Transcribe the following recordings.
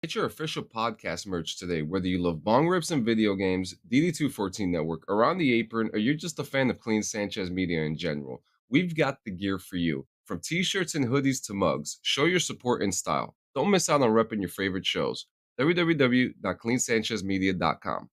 Get your official podcast merch today, whether you love bong rips and video games, DD214 Network, Around the Apron, or you're just a fan of Clean Sanchez Media in general. We've got the gear for you. From t-shirts and hoodies to mugs, show your support in style. Don't miss out on repping your favorite shows. www.cleansanchezmedia.com.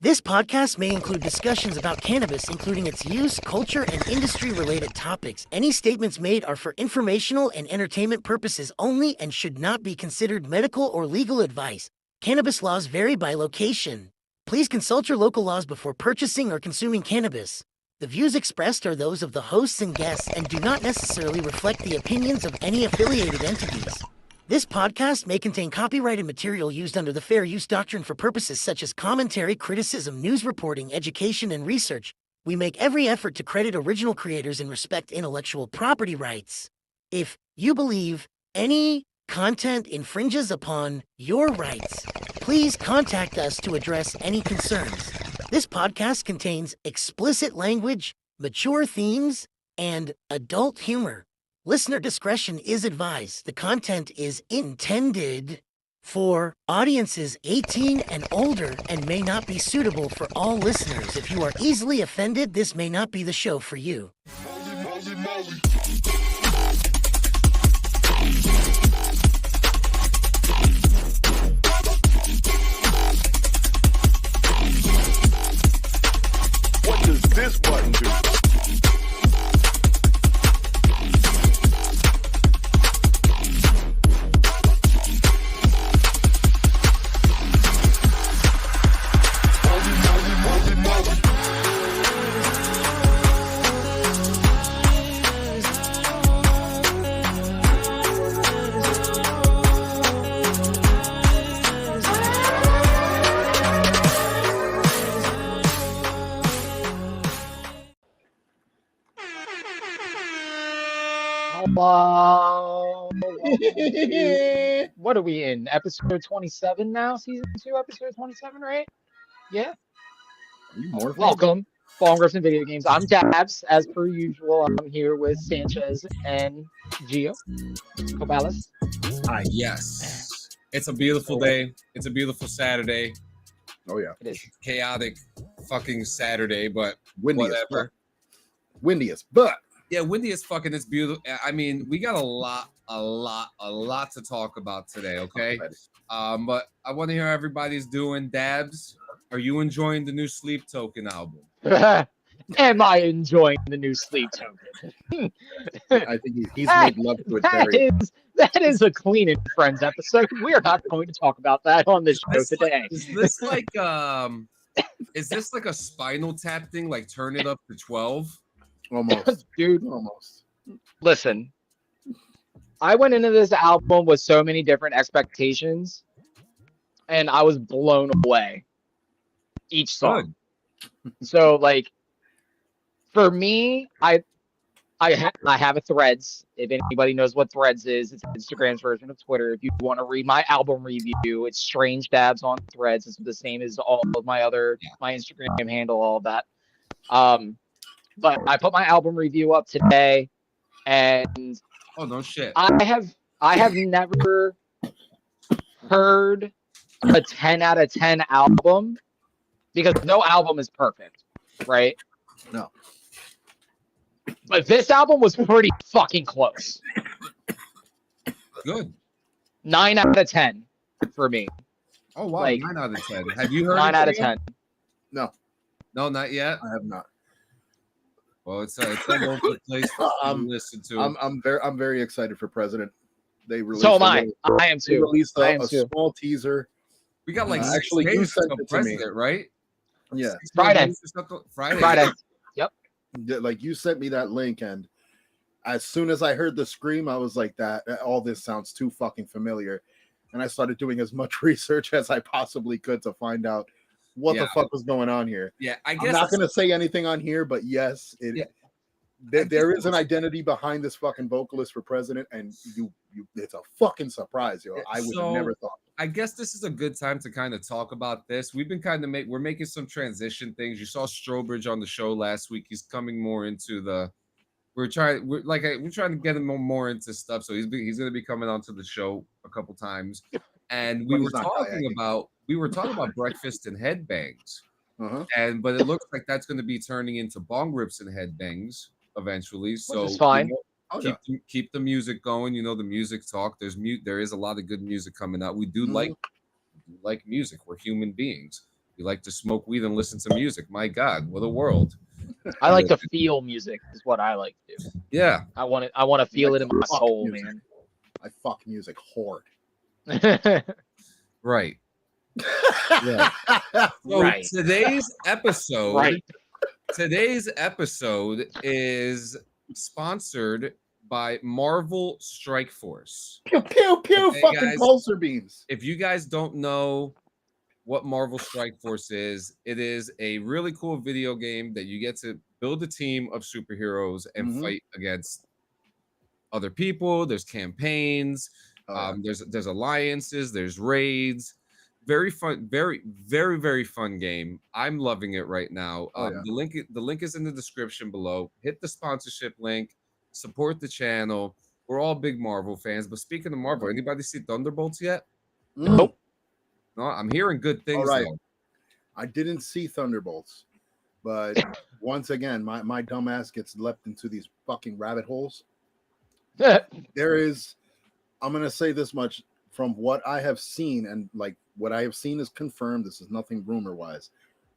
This podcast may include discussions about cannabis, including its use, culture, and industry-related topics. Any statements made are for informational and entertainment purposes only and should not be considered medical or legal advice. Cannabis laws vary by location. Please consult your local laws before purchasing or consuming cannabis. The views expressed are those of the hosts and guests and do not necessarily reflect the opinions of any affiliated entities. This podcast may contain copyrighted material used under the Fair Use Doctrine for purposes such as commentary, criticism, news reporting, education, and research. We make every effort to credit original creators and respect intellectual property rights. If you believe any content infringes upon your rights, please contact us to address any concerns. This podcast contains explicit language, mature themes, and adult humor. Listener discretion is advised. The content is intended for audiences 18 and older and may not be suitable for all listeners. If you are easily offended, this may not be the show for you. What does this button do? What are we in? Episode 27 now? Season 2, episode 27, right? Yeah. Are you more Welcome, Bong Rips and Video Games. I'm Dabs. As per usual, I'm here with Sanchez and Gio. Kobalus. Hi, yes. It's a beautiful day. It's a beautiful Saturday. Oh, yeah. It is. Chaotic fucking Saturday, but Windy whatever. Windiest, but Yeah, windy as fucking. It's beautiful. I mean, we got a lot to talk about today. Okay, but I want to hear how everybody's doing. Dabs, are you enjoying the new Sleep Token album? Am I enjoying the new Sleep Token? I think he's made love to it very. That is a Clean and Friends episode. We are not going to talk about that on this show today. Is this like a Spinal Tap thing? Like turn it up to 12? Almost, Dude. Almost. Listen, I went into this album with so many different expectations, and I was blown away each song. So, like, for me, I have a Threads. If anybody knows what Threads is, it's Instagram's version of Twitter. If you want to read my album review, it's Strange Dabs on Threads. It's the same as all of my my Instagram handle, all of that. But I put my album review up today, and oh no shit! I have never heard a 10 out of 10 album, because no album is perfect, right? No. But this album was pretty fucking close. Good. 9 out of 10 for me. Oh wow, Like, 9 out of 10. Have you heard 9 out of yet? 10. No, not yet. I have not. Well, it's a local place for you to listen to. I'm very excited for President. They released. So am I. I am They too. released I a am too. small teaser. We got like actually, you sent it to me, right? Yeah, Friday. Friday. Yep. Like you sent me that link, and as soon as I heard the scream, I was like, "That all this sounds too fucking familiar," and I started doing as much research as I possibly could to find out what the fuck was going on here. Yeah, I guess I'm not going to say anything on here, but yes, there is an identity behind this fucking vocalist for President, and you it's a fucking surprise, yo. I would have never thought. I guess this is a good time to kind of talk about this. We've been kind of we're making some transition things. You saw Strobridge on the show last week. He's coming more into we're trying to get him more into stuff. So he's going to be coming onto the show a couple times, and But he's not kayaking. we were talking about breakfast and headbangs, Uh-huh. but it looks like that's going to be turning into bong rips and headbangs eventually. So Which is fine. Keep the music going. You know, the music talk. There is a lot of good music coming out. We do like music. We're human beings. We like to smoke weed and listen to music. My God, what a world! I like to feel music. Is what I like to do. Yeah, I want it. I want to feel it in my soul, music. I fuck music hard. man. right. Yeah. So Right. Today's episode. Right. Today's episode is sponsored by Marvel Strike Force. Pew pew pew! Okay, Fucking guys. pulsar beams. If you guys don't know what Marvel Strike Force is, it is a really cool video game that you get to build a team of superheroes and fight against other people. There's campaigns, there's alliances, there's raids. Very fun, very, very, very fun game. I'm loving it right now. The link is in the description below. Hit the sponsorship link, support the channel. We're all big Marvel fans. But speaking of Marvel, anybody see Thunderbolts yet? Nope. No, I'm hearing good things. All right. Though. I didn't see Thunderbolts, but once again, my dumb ass gets leapt into these fucking rabbit holes. There is, I'm gonna say this much from what I have seen, and like what I have seen is confirmed. This is nothing rumor wise.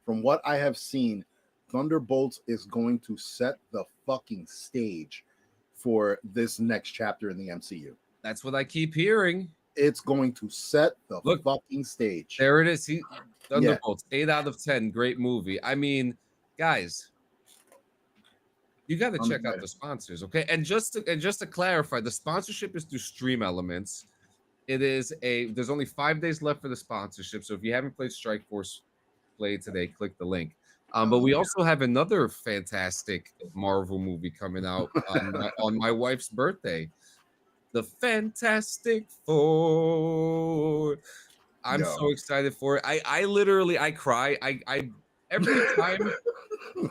From what I have seen, Thunderbolts is going to set the fucking stage for this next chapter in the MCU. That's what I keep hearing. It's going to set the fucking stage. There it is. Thunderbolts, 8 out of 10. Great movie. I mean, guys, you got to check out the sponsors, okay? And just to clarify, the sponsorship is through Stream Elements. There's only 5 days left for the sponsorship. So if you haven't played Strike Force, play it today. Click the link. But we also have another fantastic Marvel movie coming out on my wife's birthday. The Fantastic Four. I'm so excited for it. I literally cry. I every time.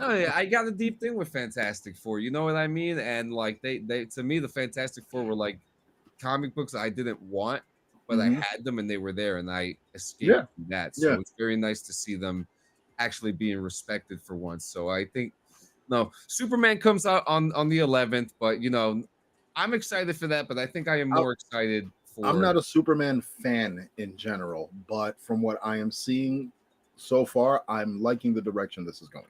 I got a deep thing with Fantastic Four. You know what I mean? And like they to me, the Fantastic Four were like comic books I didn't want, but I had them and they were there, and I escaped from that. So it's very nice to see them actually being respected for once. So I think Superman comes out on the 11th, but you know. I'm excited for that, but I think I am more excited for. I'm not a Superman fan in general, but from what I am seeing so far, I'm liking the direction this is going.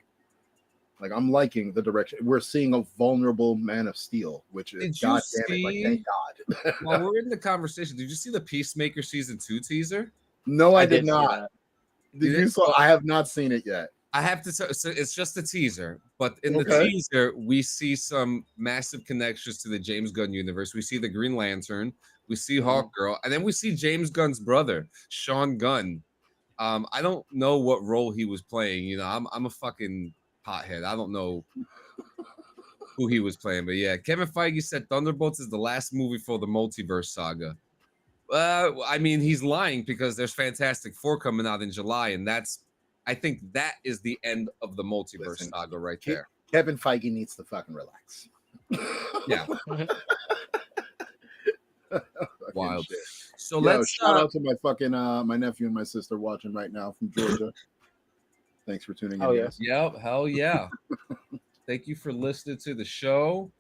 Like, I'm liking the direction. We're seeing a vulnerable Man of Steel, which is, God damn it, like, thank God. While we're in the conversation, did you see the Peacemaker Season 2 teaser? No, I did not. I have not seen it yet. I have to. So it's just a teaser, but in the teaser, we see some massive connections to the James Gunn universe. We see the Green Lantern, we see Hawkgirl, and then we see James Gunn's brother, Sean Gunn. I don't know what role he was playing. You know, I'm a fucking pothead. I don't know who he was playing, but yeah, Kevin Feige said Thunderbolts is the last movie for the multiverse saga. I mean, he's lying because there's Fantastic Four coming out in July, and I think that is the end of the multiverse saga right there. Kevin Feige needs to fucking relax. Yeah. Wild. Shit. So let's shout out to my fucking my nephew and my sister watching right now from Georgia. Thanks for tuning in. Oh, yes. Yep. Hell yeah. Thank you for listening to the show.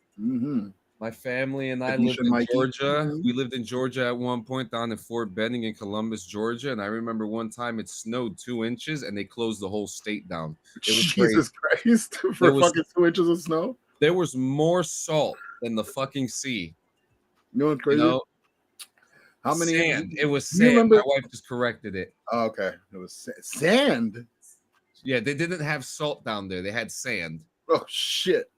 My family and I lived in Georgia. We lived in Georgia at one point down in Fort Benning in Columbus, Georgia. And I remember one time it snowed 2 inches and they closed the whole state down. It was Jesus Christ. For fucking 2 inches of snow? There was more salt than the fucking sea. You know what's crazy? You know, how many? Sand. It was sand. My wife just corrected it. Oh, okay. It was sand? Yeah, they didn't have salt down there. They had sand. Oh, shit.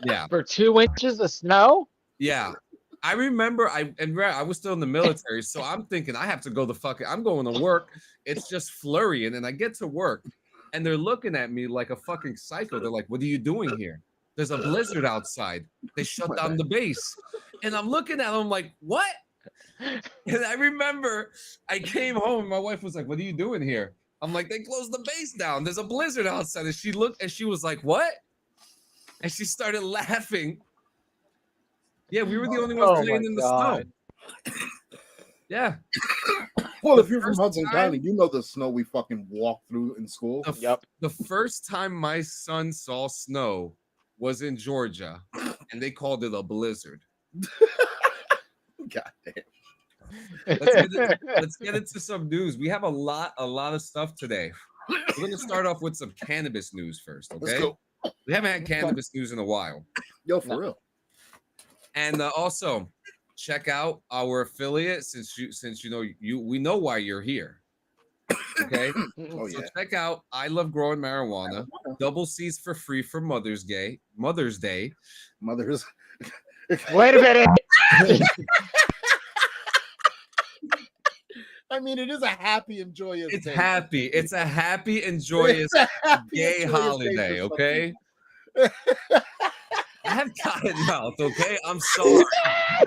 Yeah. For 2 inches of snow? Yeah. I remember I was still in the military, so I'm thinking I have to go I'm going to work. It's just flurrying, and I get to work, and they're looking at me like a fucking psycho. They're like, "What are you doing here? There's a blizzard outside. They shut down the base." And I'm looking at them like, "What?" And I remember I came home, and my wife was like, "What are you doing here?" I'm like, "They closed the base down. There's a blizzard outside." And she looked, and she was like, "What?" And she started laughing. Yeah, we were the only ones Oh playing my in the God. snow. Yeah. Well, The if you're from first Hudson time- County, you know the snow we fucking walked through in school. Yep. The first time my son saw snow was in Georgia, and they called it a blizzard. God damn. Let's get into some news. We have a lot of stuff today. We're going to start off with some cannabis news first, Let's okay? go. We haven't had cannabis news in a while. Yo, for No. real. And also check out our affiliate since you know we know why you're here. Okay? Oh, So yeah. check out I Love Growing Marijuana. Double C's for free for Mother's Day. Mothers. Wait a minute. I mean, it is a happy and joyous It's day. happy. It's a happy and joyous It's a happy gay and joyous day holiday, for some okay? people. I have cotton mouth, okay? I'm sorry.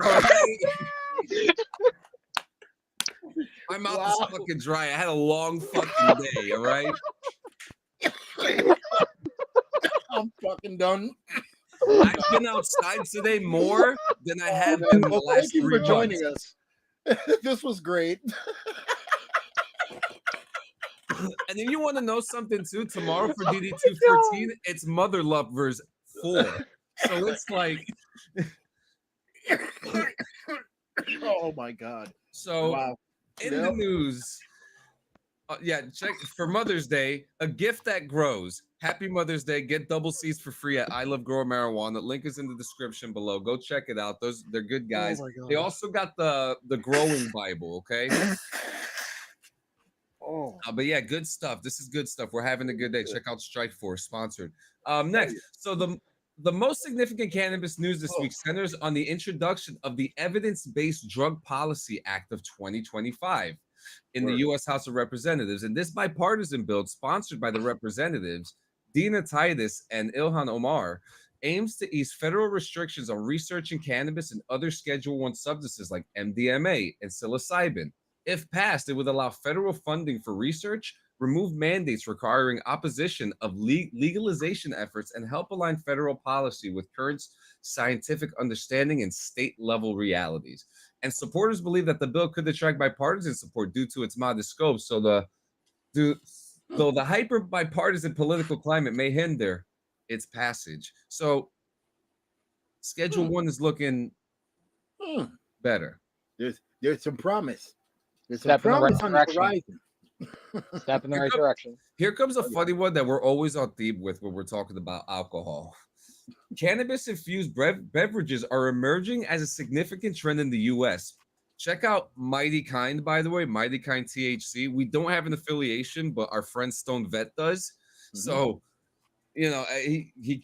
All right? My mouth is fucking dry. I had a long fucking day, all right? I'm fucking done. I've been outside today more than I have been in the Well, last thank you 3 for months. joining us. This was great. And then you want to know something too? Tomorrow for DD214, it's Mother Lovers 4. So it's like, Oh my god. so Wow. in the news, yeah, check for Mother's Day, a gift that grows. Happy Mother's Day. Get double C's for free at I Love Grow Marijuana. Link is in the description below. Go check it out. They're good guys. my God. They also got the growing Bible, okay? Oh. But yeah, good stuff. This is good stuff. We're having a good day. Check out Strike Force, sponsored. Next, so the most significant cannabis news this week centers on the introduction of the Evidence-Based Drug Policy Act of 2025 in the U.S. House of Representatives. And this bipartisan bill, sponsored by the representatives, Dina Titus and Ilhan Omar, aims to ease federal restrictions on researching cannabis and other Schedule I substances like MDMA and psilocybin. If passed, it would allow federal funding for research, remove mandates requiring opposition of legalization efforts, and help align federal policy with current scientific understanding and state-level realities. And supporters believe that the bill could attract bipartisan support due to its modest scope. So though the hyper bipartisan political climate may hinder its passage. So Schedule 1 is looking better. There's some promise. There's some Step in the right promise on the direction. horizon. Step in the right direction. Here comes a funny one that we're always on theme with when we're talking about alcohol. Cannabis-infused beverages are emerging as a significant trend in the U.S. Check out Mighty Kind, by the way, Mighty Kind THC. We don't have an affiliation, but our friend Stone Vet does. So, you know, he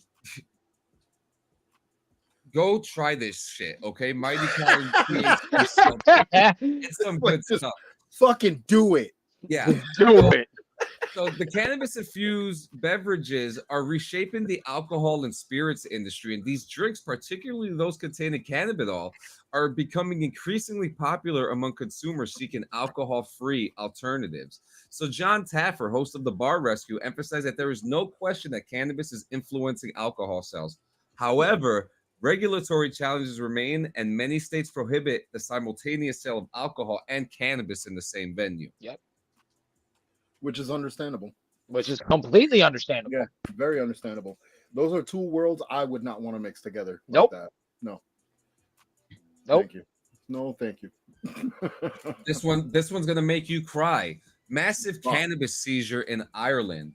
go try this shit, okay? Mighty Kind THC. It's some good stuff. Fucking do it. Yeah. Do it. So the cannabis-infused beverages are reshaping the alcohol and spirits industry, and these drinks, particularly those containing cannabidol, are becoming increasingly popular among consumers seeking alcohol-free alternatives. So John Taffer, host of the Bar Rescue, emphasized that there is no question that cannabis is influencing alcohol sales. However, regulatory challenges remain, and many states prohibit the simultaneous sale of alcohol and cannabis in the same venue. Yep. Which is understandable. Which is completely understandable. Yeah, very understandable. Those are two worlds I would not want to mix together. Nope. Like that. No. Nope. Thank you. No, thank you. This one's gonna make you cry. Massive cannabis seizure in Ireland.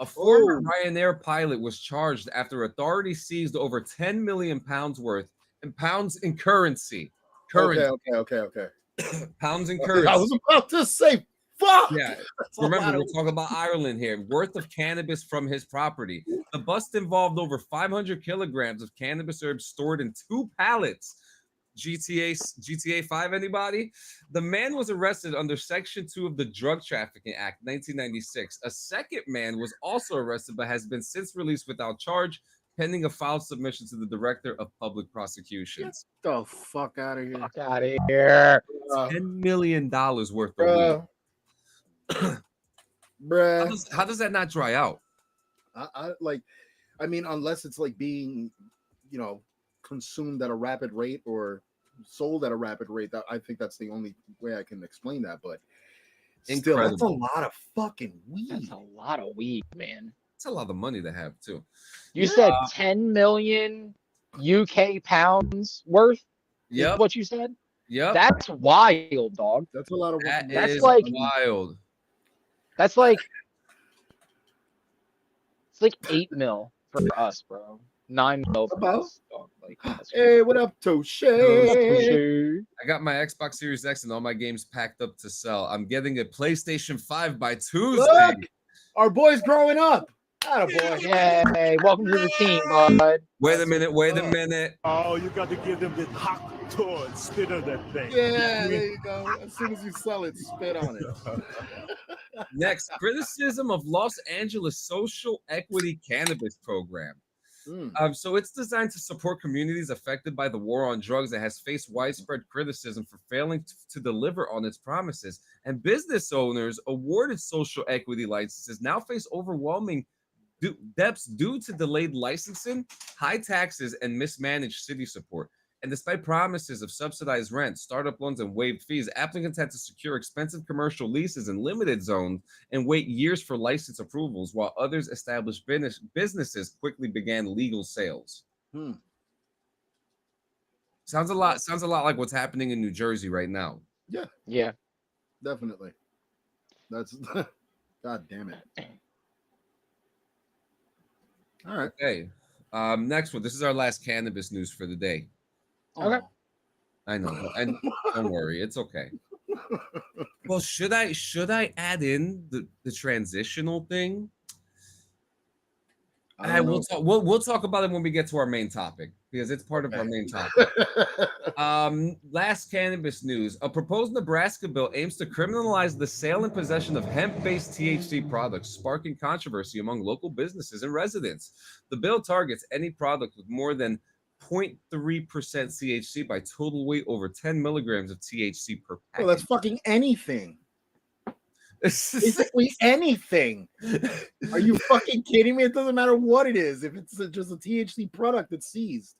A former Ryanair pilot was charged after authorities seized over 10 million pounds worth in pounds in currency. Okay. Pounds in currency. I was about to say, fuck. Yeah. Remember, we're talking about Ireland here. Worth of cannabis from his property. The bust involved over 500 kilograms of cannabis herbs stored in 2 pallets. GTA 5, anybody? The man was arrested under Section 2 of the Drug Trafficking Act, 1996. A second man was also arrested, but has been since released without charge, pending a filed submission to the Director of Public Prosecutions. Get the fuck out of here. Fuck out of here. $10 million worth of weed. Bruh. How does that not dry out? I like I mean, unless it's like being, consumed at a rapid rate or sold at a rapid rate. That I think that's the only way I can explain that. But still, that's a lot of fucking weed. That's a lot of weed, man. It's a lot of money to have too. You said 10 million UK pounds worth? Yep. Is what you said? Yep. That's wild, dog. That's a lot of That that's is like wild. That's like it's like 8 mil for us, bro. 9 mil for us, dog. Like, hey, what up, Tootsie? I got my Xbox Series X and all my games packed up to sell. I'm getting a PlayStation 5 by Tuesday. Look, our boy's growing up. Attaboy. Yay, welcome to the team, bud. Wait a minute. Oh, you got to give them the hot tour, spit on that thing. Yeah, there you go. As soon as you sell it, spit on it. Next, criticism of Los Angeles social equity cannabis program. So it's designed to support communities affected by the war on drugs that has faced widespread criticism for failing to deliver on its promises. And business owners awarded social equity licenses now face overwhelming debts due to delayed licensing, high taxes, and mismanaged city support. And despite promises of subsidized rent, startup loans, and waived fees, applicants had to secure expensive commercial leases in limited zones and wait years for license approvals, while others established businesses quickly began legal sales. Sounds a lot like what's happening in New Jersey right now. Yeah, definitely. That's God damn it. All right. Okay. Next one. This is our last cannabis news for the day. Okay. I know, and don't worry, it's okay. Well, should I add in the transitional thing? We'll talk about it when we get to our main topic, because it's part of our main topic. Last cannabis news. A proposed Nebraska bill aims to criminalize the sale and possession of hemp-based THC products, sparking controversy among local businesses and residents. The bill targets any product with more than 0.3% THC by total weight over 10 milligrams of THC per package. Well, that's fucking anything. Basically anything. Are you fucking kidding me? It doesn't matter what it is. If it's just a THC product that's seized.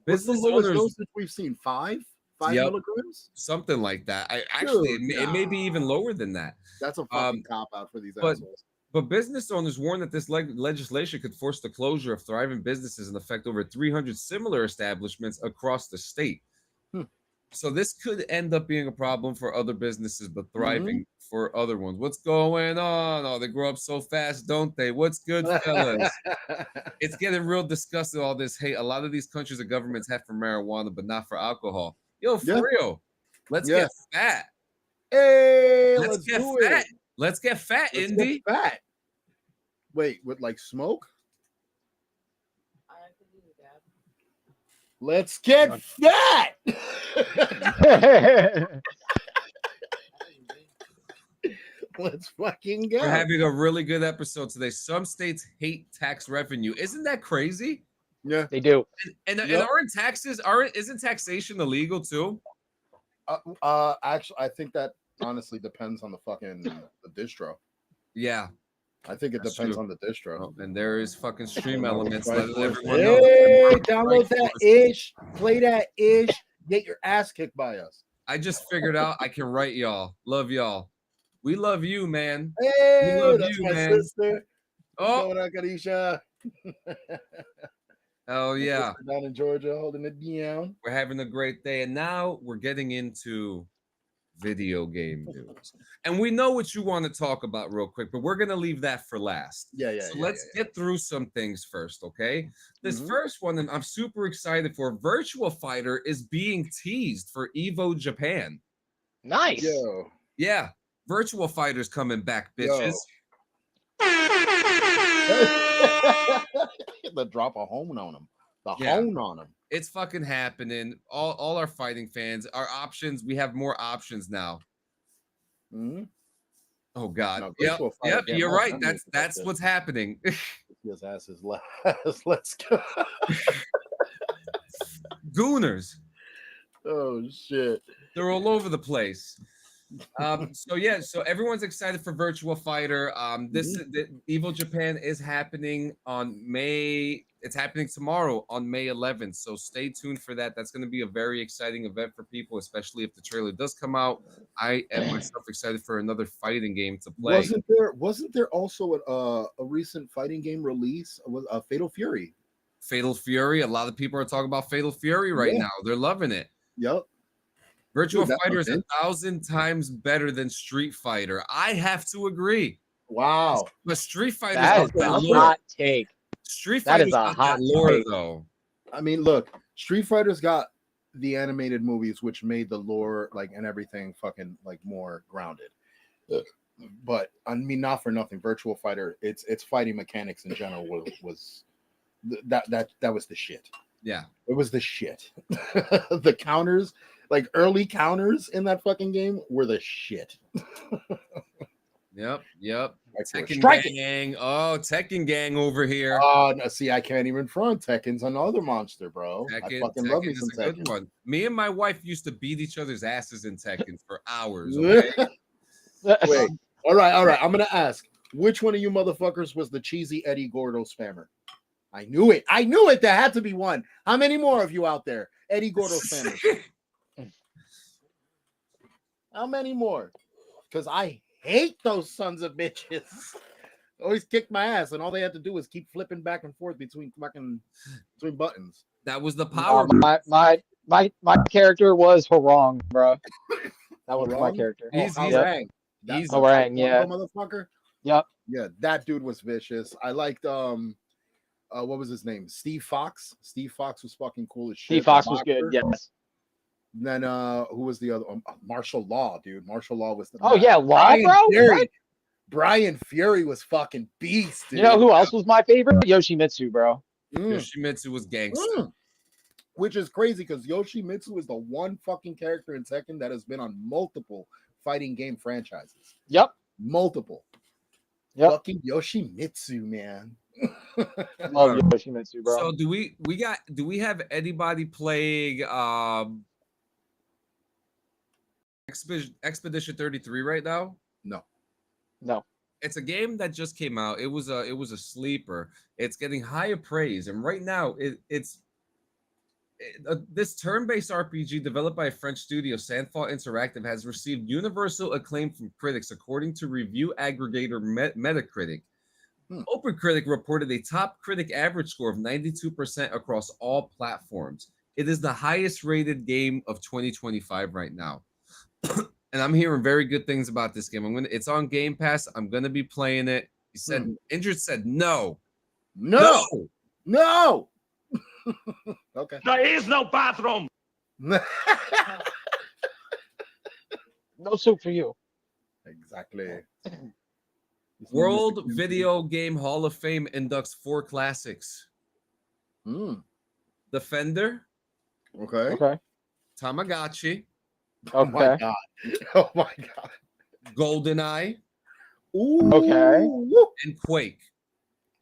What's the lowest dosage we've seen? 5 milligrams? Something like that. It may be even lower than that. That's a fucking cop out for these assholes. But business owners warn that this legislation could force the closure of thriving businesses and affect over 300 similar establishments across the state. So this could end up being a problem for other businesses, but thriving for other ones. What's going on? Oh, they grow up so fast, don't they? What's good, fellas? It's getting real disgusting, all this hate. A lot of these countries and governments have for marijuana, but not for alcohol. Yo, for real. Let's get fat. Hey, let's get fat. Let's get fat, Indy. Get fat. Wait, with like smoke? Let's get fat. Let's fucking go. We're having a really good episode today. Some states hate tax revenue. Isn't that crazy? Yeah, they do. And isn't taxation illegal too? Actually, I think that honestly depends on the distro. Yeah. I think it depends on the distro. Oh, and there is fucking stream elements. Download that ish, play that ish, get your ass kicked by us. I just figured out I can write y'all. Love y'all. We love you, man. Hey, we love that's you, my man. sister. Oh, Karisha. Oh yeah. Down in Georgia, holding it down. We're having a great day, and now we're getting into video game news. And we know what you want to talk about real quick, but we're going to leave that for last. So let's get through some things first, okay? This first one, and I'm super excited for, Virtua Fighter is being teased for Evo Japan. Nice. Yo. Yeah, Virtua Fighter's coming back, bitches. The drop a hone on them. Hone on them. It's fucking happening. All our fighting fans, our options, we have more options now. Oh God. Yep, you're right. That's what's happening. His ass is last. Let's go. Gooners. Oh shit. They're all over the place. So everyone's excited for Virtua Fighter. The Evo Japan is happening on May. It's happening tomorrow on May 11th. So stay tuned for that. That's going to be a very exciting event for people, especially if the trailer does come out. I am myself excited for another fighting game to play. Wasn't there also a recent fighting game release? Was Fatal Fury? Fatal Fury. A lot of people are talking about Fatal Fury right now. They're loving it. Yep. Virtua Fighter is 1,000 times better than Street Fighter. I have to agree. Wow. But Street Fighter is a hot take. Street Fighter's got that lore, though. I mean, look, Street Fighter's got the animated movies, which made the lore and everything fucking more grounded. But I mean, not for nothing, Virtua Fighter, its fighting mechanics in general was that was the shit. Yeah, it was the shit. The counters, early counters in that fucking game, were the shit. Yep. Tekken Gang. Oh, Tekken Gang over here. Oh, no, see, I can't even front. Tekken's another monster, bro. I fucking love me some Tekken. Good one. Me and my wife used to beat each other's asses in Tekken for hours. Okay? Wait. All right. I'm gonna ask, which one of you motherfuckers was the cheesy Eddie Gordo spammer? I knew it. There had to be one. How many more of you out there? Eddie Gordo spammers. How many more? Because I hate those sons of bitches. Always kicked my ass, and all they had to do was keep flipping back and forth between buttons. That was the power. My character was Harong, bro. That was my character. He's Harang, yeah. Motherfucker. Yep. Yeah, that dude was vicious. I liked what was his name? Steve Fox. Steve Fox was fucking cool as shit. Steve Fox was good, yes. Then who was the other? Martial Law, dude. Martial Law was the Law, bro. Brian Fury was fucking beast, dude. You know who else was my favorite? Yoshimitsu, bro. Yoshimitsu was gangster. Which is crazy because Yoshimitsu is the one fucking character in Tekken that has been on multiple fighting game franchises. Yep. Multiple. Yep. Fucking Yoshimitsu, man. Love Yoshimitsu, bro. So do we have anybody playing Expedition 33 right now? No. It's a game that just came out. It was a sleeper. It's getting higher praise, and right now this turn-based RPG developed by a French studio, Sandfall Interactive, has received universal acclaim from critics, according to review aggregator Metacritic. OpenCritic reported a top critic average score of 92% across all platforms. It is the highest-rated game of 2025 right now. And I'm hearing very good things about this game. It's on Game Pass. I'm gonna be playing it. He said, Injured said no. Okay. There is no bathroom. No soup for you. Exactly. World Video Game Hall of Fame inducts 4 classics. Defender. Okay. Tamagotchi. Oh my god. GoldenEye. Ooh. Okay. And Quake.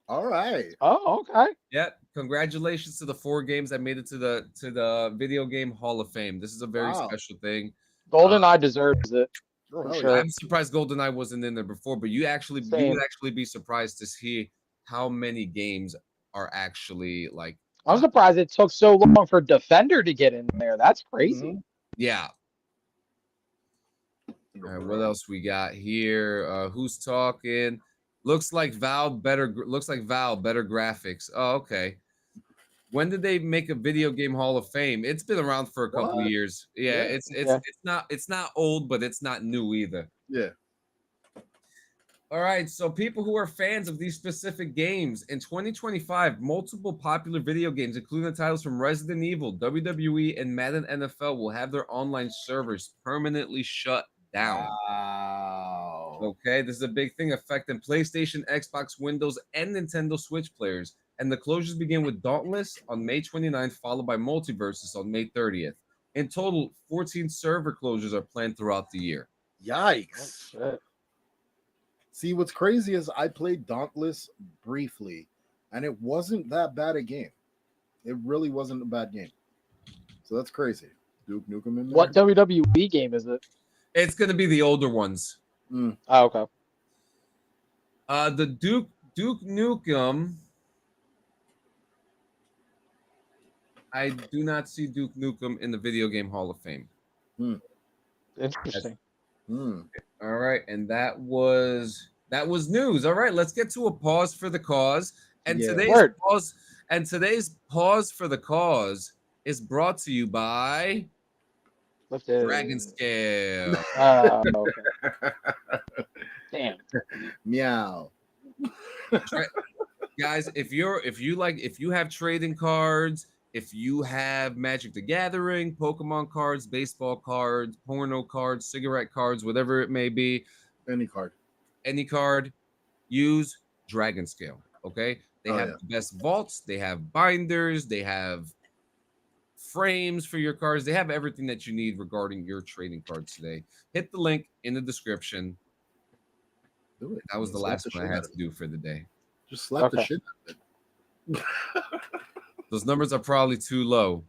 All right. Oh, okay. Yeah. Congratulations to the 4 games that made it to the Video Game Hall of Fame. This is a very special thing. GoldenEye deserves it. Sure. I'm surprised GoldenEye wasn't in there before, but you would actually be surprised to see how many games are actually I'm surprised it took so long for Defender to get in there. That's crazy. Yeah. All right, what else we got here? Who's talking? Looks like Val better graphics. Oh, okay. When did they make a Video Game Hall of Fame? It's been around for a couple of years. Yeah, it's not old, but it's not new either. Yeah. All right, so people who are fans of these specific games, in 2025, multiple popular video games, including titles from Resident Evil, WWE, and Madden NFL, will have their online servers permanently shut down. Wow. Okay, this is a big thing affecting PlayStation, Xbox, Windows, and Nintendo Switch players. And the closures begin with Dauntless on May 29th, followed by Multiversus on May 30th. In total, 14 server closures are planned throughout the year. Yikes. Oh, shit. See, what's crazy is I played Dauntless briefly, and it wasn't that bad a game. It really wasn't a bad game. So that's crazy. Duke Nukem in there. What WWE game is it? It's gonna be the older ones. Oh, okay. The Duke Nukem. I do not see Duke Nukem in the Video Game Hall of Fame. Interesting. All right, and that was news. All right, let's get to a pause for the cause. And today's pause for the cause is brought to you by Dragon Scale. Okay. Damn. Meow. Guys, if you have trading cards, if you have Magic the Gathering, Pokemon cards, baseball cards, porno cards, cigarette cards, whatever it may be, any card, use Dragon Scale. Okay, they have the best vaults, they have binders, they have frames for your cards, they have everything that you need regarding your trading cards today. Hit the link in the description. Do it. That was the last one I had to do for the day. Just slap the shit out of it. Those numbers are probably too low.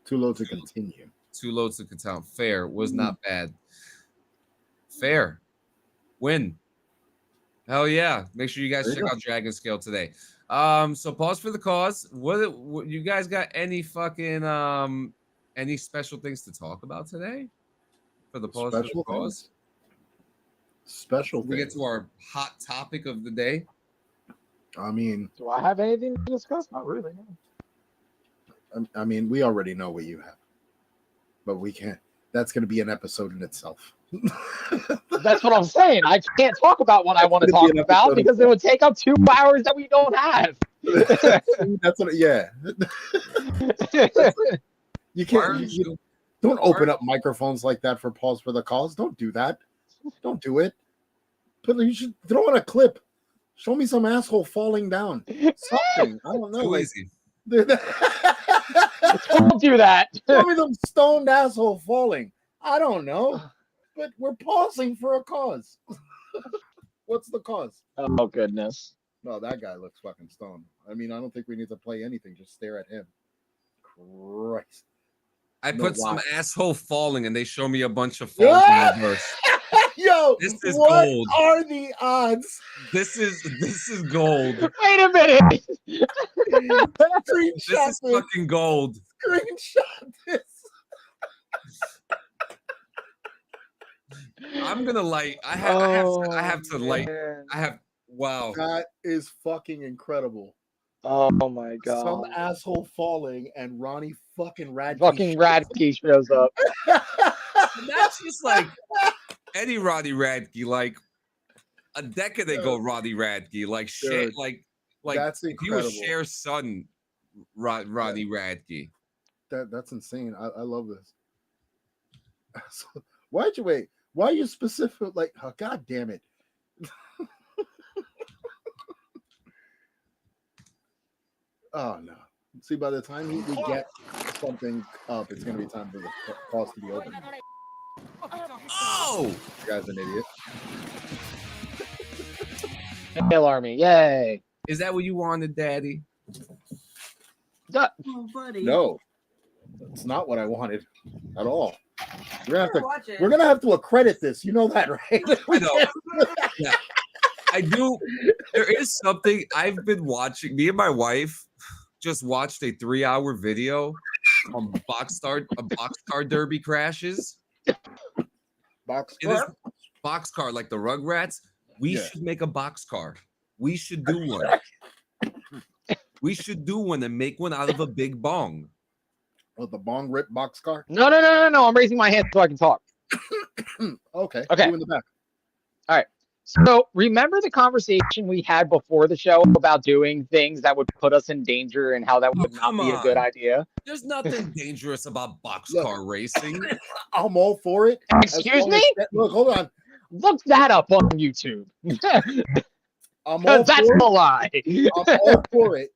Too low to continue. Too low to count. Fair was not bad. Fair. Win. Hell yeah. Make sure you guys check out Dragon Scale today. So pause for the cause. What you guys got any fucking any special things to talk about today? For the pause for the cause? Special we get to our hot topic of the day. I mean, do I have anything to discuss? Not really. No. I mean, we already know what you have, but we can't. That's going to be an episode in itself. That's what I'm saying. I can't talk about what I want to talk about because it would take up 2 hours that we don't have. That's what. Yeah. You can't. You don't open up microphones like that for pause for the cause. Don't do that. Don't do it. But you should throw in a clip. Show me some asshole falling down. Something. I don't know. Too like, easy. Don't do that. Show me them stoned asshole falling. I don't know. But we're pausing for a cause. What's the cause? Oh, goodness. No, that guy looks fucking stoned. I mean, I don't think we need to play anything. Just stare at him. Christ. I put some asshole falling and they show me a bunch of falls in reverse. Yo, this is what gold. Are the odds? This is gold. Wait a minute. This is fucking gold. Screenshot this. I'm gonna light. Wow. That is fucking incredible. Oh my god. Some asshole falling and Ronnie fucking Radke. Fucking Radke shows up. That's just like any Ronnie Radke, like a decade ago, Ronnie Radke, like shit, like that's incredible. He was Cher's son, Ronnie Radke. That's insane. I love this. So, why'd you wait? Why are you specific? Like, oh, god damn it. Oh no! See, by the time we get something up, it's gonna be time for the pause to be open. Oh, this guy's an idiot. Hail Army! Yay! Is that what you wanted, Daddy? Oh, buddy. No, it's not what I wanted at all. We're gonna have to accredit this. You know that, right? I know. Yeah. I do. There is something I've been watching. Me and my wife just watched a 3-hour video on boxcar derby crashes. Boxcar, like the Rugrats. We should make a boxcar. We should do one. We should do one and make one out of a big bong. Oh, the bong rip boxcar? No. I'm raising my hand so I can talk. Okay. Okay. You in the back. All right. So remember the conversation we had before the show about doing things that would put us in danger and how that would not be a good idea? There's nothing dangerous about boxcar racing. I'm all for it. Excuse me? Look, hold on. Look that up on YouTube. I'm all that's for a lie. I'm all for it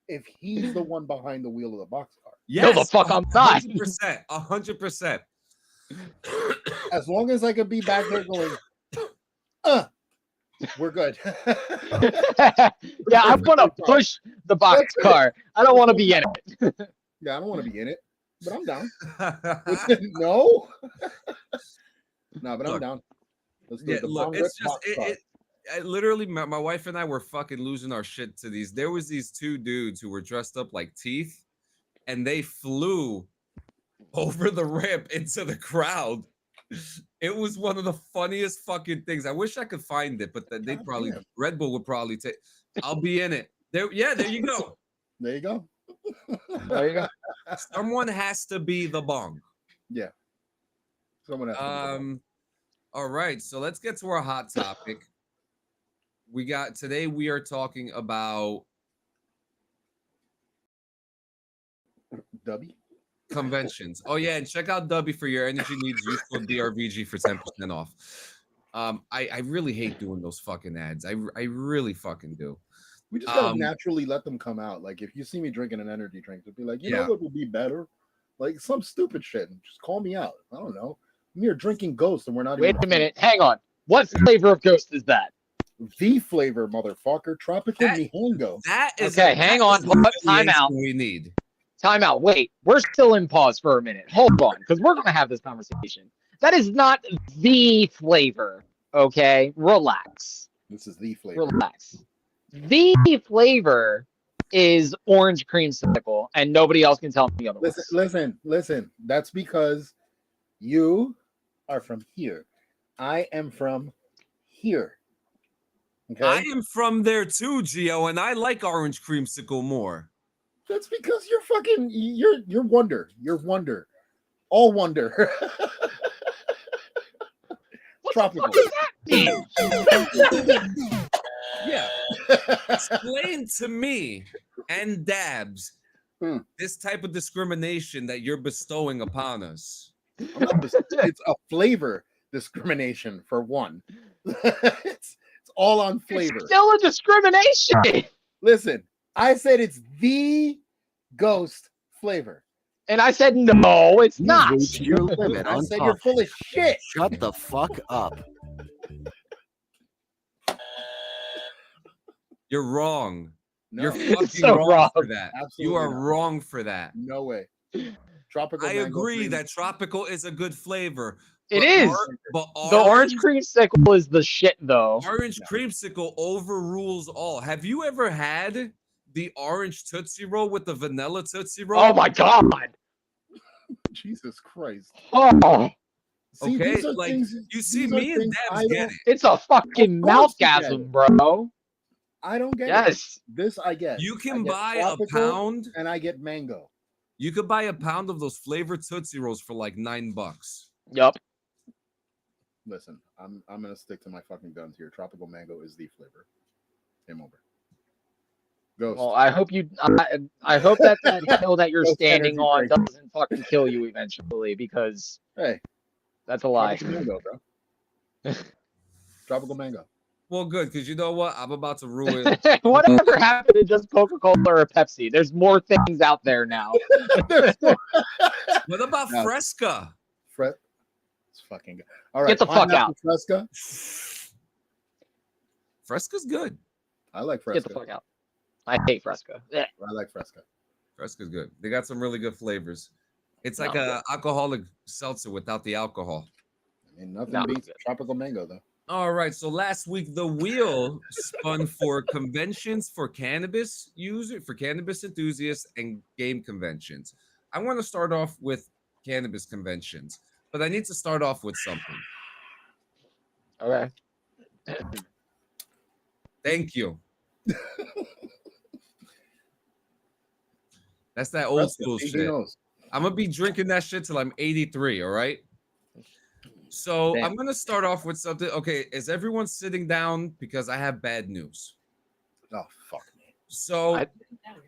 if he's the one behind the wheel of the boxcar. Yes, no, the fuck I'm not. 100%. 100%. As long as I could be back there going, we're good. Yeah, I want to push the box car. I don't want to be in it. Yeah, I don't want to be in it. but I'm down. No, no, but I'm Look, down. Let's do yeah, it. The look, Bong it's Rip just Box Car. literally my wife and I were fucking losing our shit to these. There was these two dudes who were dressed up like teeth, and they flew over the ramp into the crowd. It was one of the funniest fucking things. I wish I could find it, but they'd God probably damn. Red Bull would probably take. I'll be in it. There, yeah, there you go. There you go. There you go. Someone has to be the Bong. Yeah. Someone has to be the Bong. All right, so let's get to our hot topic. Today we are talking about Dubby. conventions. Oh yeah, and check out Dubby for your energy needs. Use code DRVG for 10% off. I really hate doing those fucking ads. I really fucking do. We just gotta naturally let them come out. Like if you see me drinking an energy drink, to be like, you know what would be better? Like some stupid shit. And just call me out. I don't know. I'm here drinking Ghost, and we're not. Wait a minute. Hang on. What flavor of Ghost is that? The flavor, motherfucker. Tropical Mihango. That is okay. Hang on. Time out. We need. Time out. Wait. We're still in pause for a minute. Hold on, because we're gonna have this conversation. That is not the flavor. Okay. Relax. This is the flavor. Relax. The flavor is orange creamsicle, and nobody else can tell me otherwise. Listen. That's because you are from here. I am from here. Okay. I am from there too, Gio, and I like orange creamsicle more. That's because you're wonder. You're wonder. All wonder. Tropical. Yeah. Explain to me and Dabs this type of discrimination that you're bestowing upon us. It's a flavor discrimination for one. it's all on flavor. It's still a discrimination. Listen, I said it's the Ghost flavor. And I said, no, it's not. Reach your limit. I said you're full of shit. Shut the fuck up. You're wrong. No. You're fucking so wrong for that. Absolutely you are not. wrong for that. No way. Tropical. I agree that tropical is a good flavor. It is. But the orange creamsicle is the shit, though. Orange creamsicle overrules all. Have you ever had the orange Tootsie Roll with the vanilla Tootsie Roll? Oh my god. Jesus Christ. Oh. See, okay, like you see, me and Dabs get it. It's a fucking mouthgasm, bro. I don't get it. This I get. You can buy a pound, and I get mango. You could buy a pound of those flavored Tootsie Rolls for like $9. Yup. Listen, I'm gonna stick to my fucking guns here. Tropical mango is the flavor. Game over. Ghost. Well, I hope I hope that hill that you're standing on doesn't fucking kill you eventually, because hey, that's a lie. Tropical mango, bro. Tropical mango. Well, good, because you know what? I'm about to ruin. Whatever happened to just Coca-Cola or Pepsi? There's more things out there now. What about Fresca? It's fucking good. All right, get the fuck out. Fresca. Fresca's good. I like Fresca. Get the fuck out. I hate Fresca. I like Fresca. Fresca's good. They got some really good flavors. It's like a alcoholic seltzer without the alcohol. I mean, nothing beats tropical mango, though. All right, so last week the wheel spun for conventions for cannabis enthusiasts and game conventions. I want to start off with cannabis conventions, but I need to start off with something. Okay. Thank you. That's that old school shit. I'm gonna be drinking that shit till I'm 83. All right. So I'm going to start off with something. Okay, is everyone sitting down? Because I have bad news. Oh, fuck me. So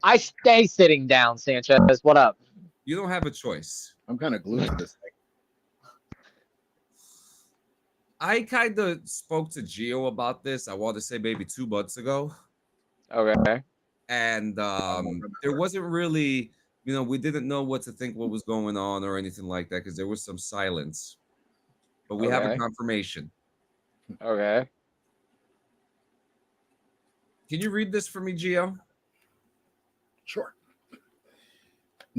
I stay sitting down, Sanchez. What up? You don't have a choice. I'm kind of glued to this thing. I kind of spoke to Gio about this. I want to say maybe 2 months ago. Okay. And there wasn't really, we didn't know what to think, what was going on or anything like that, because there was some silence. But we have a confirmation. Okay. Can you read this for me, Gio? Sure.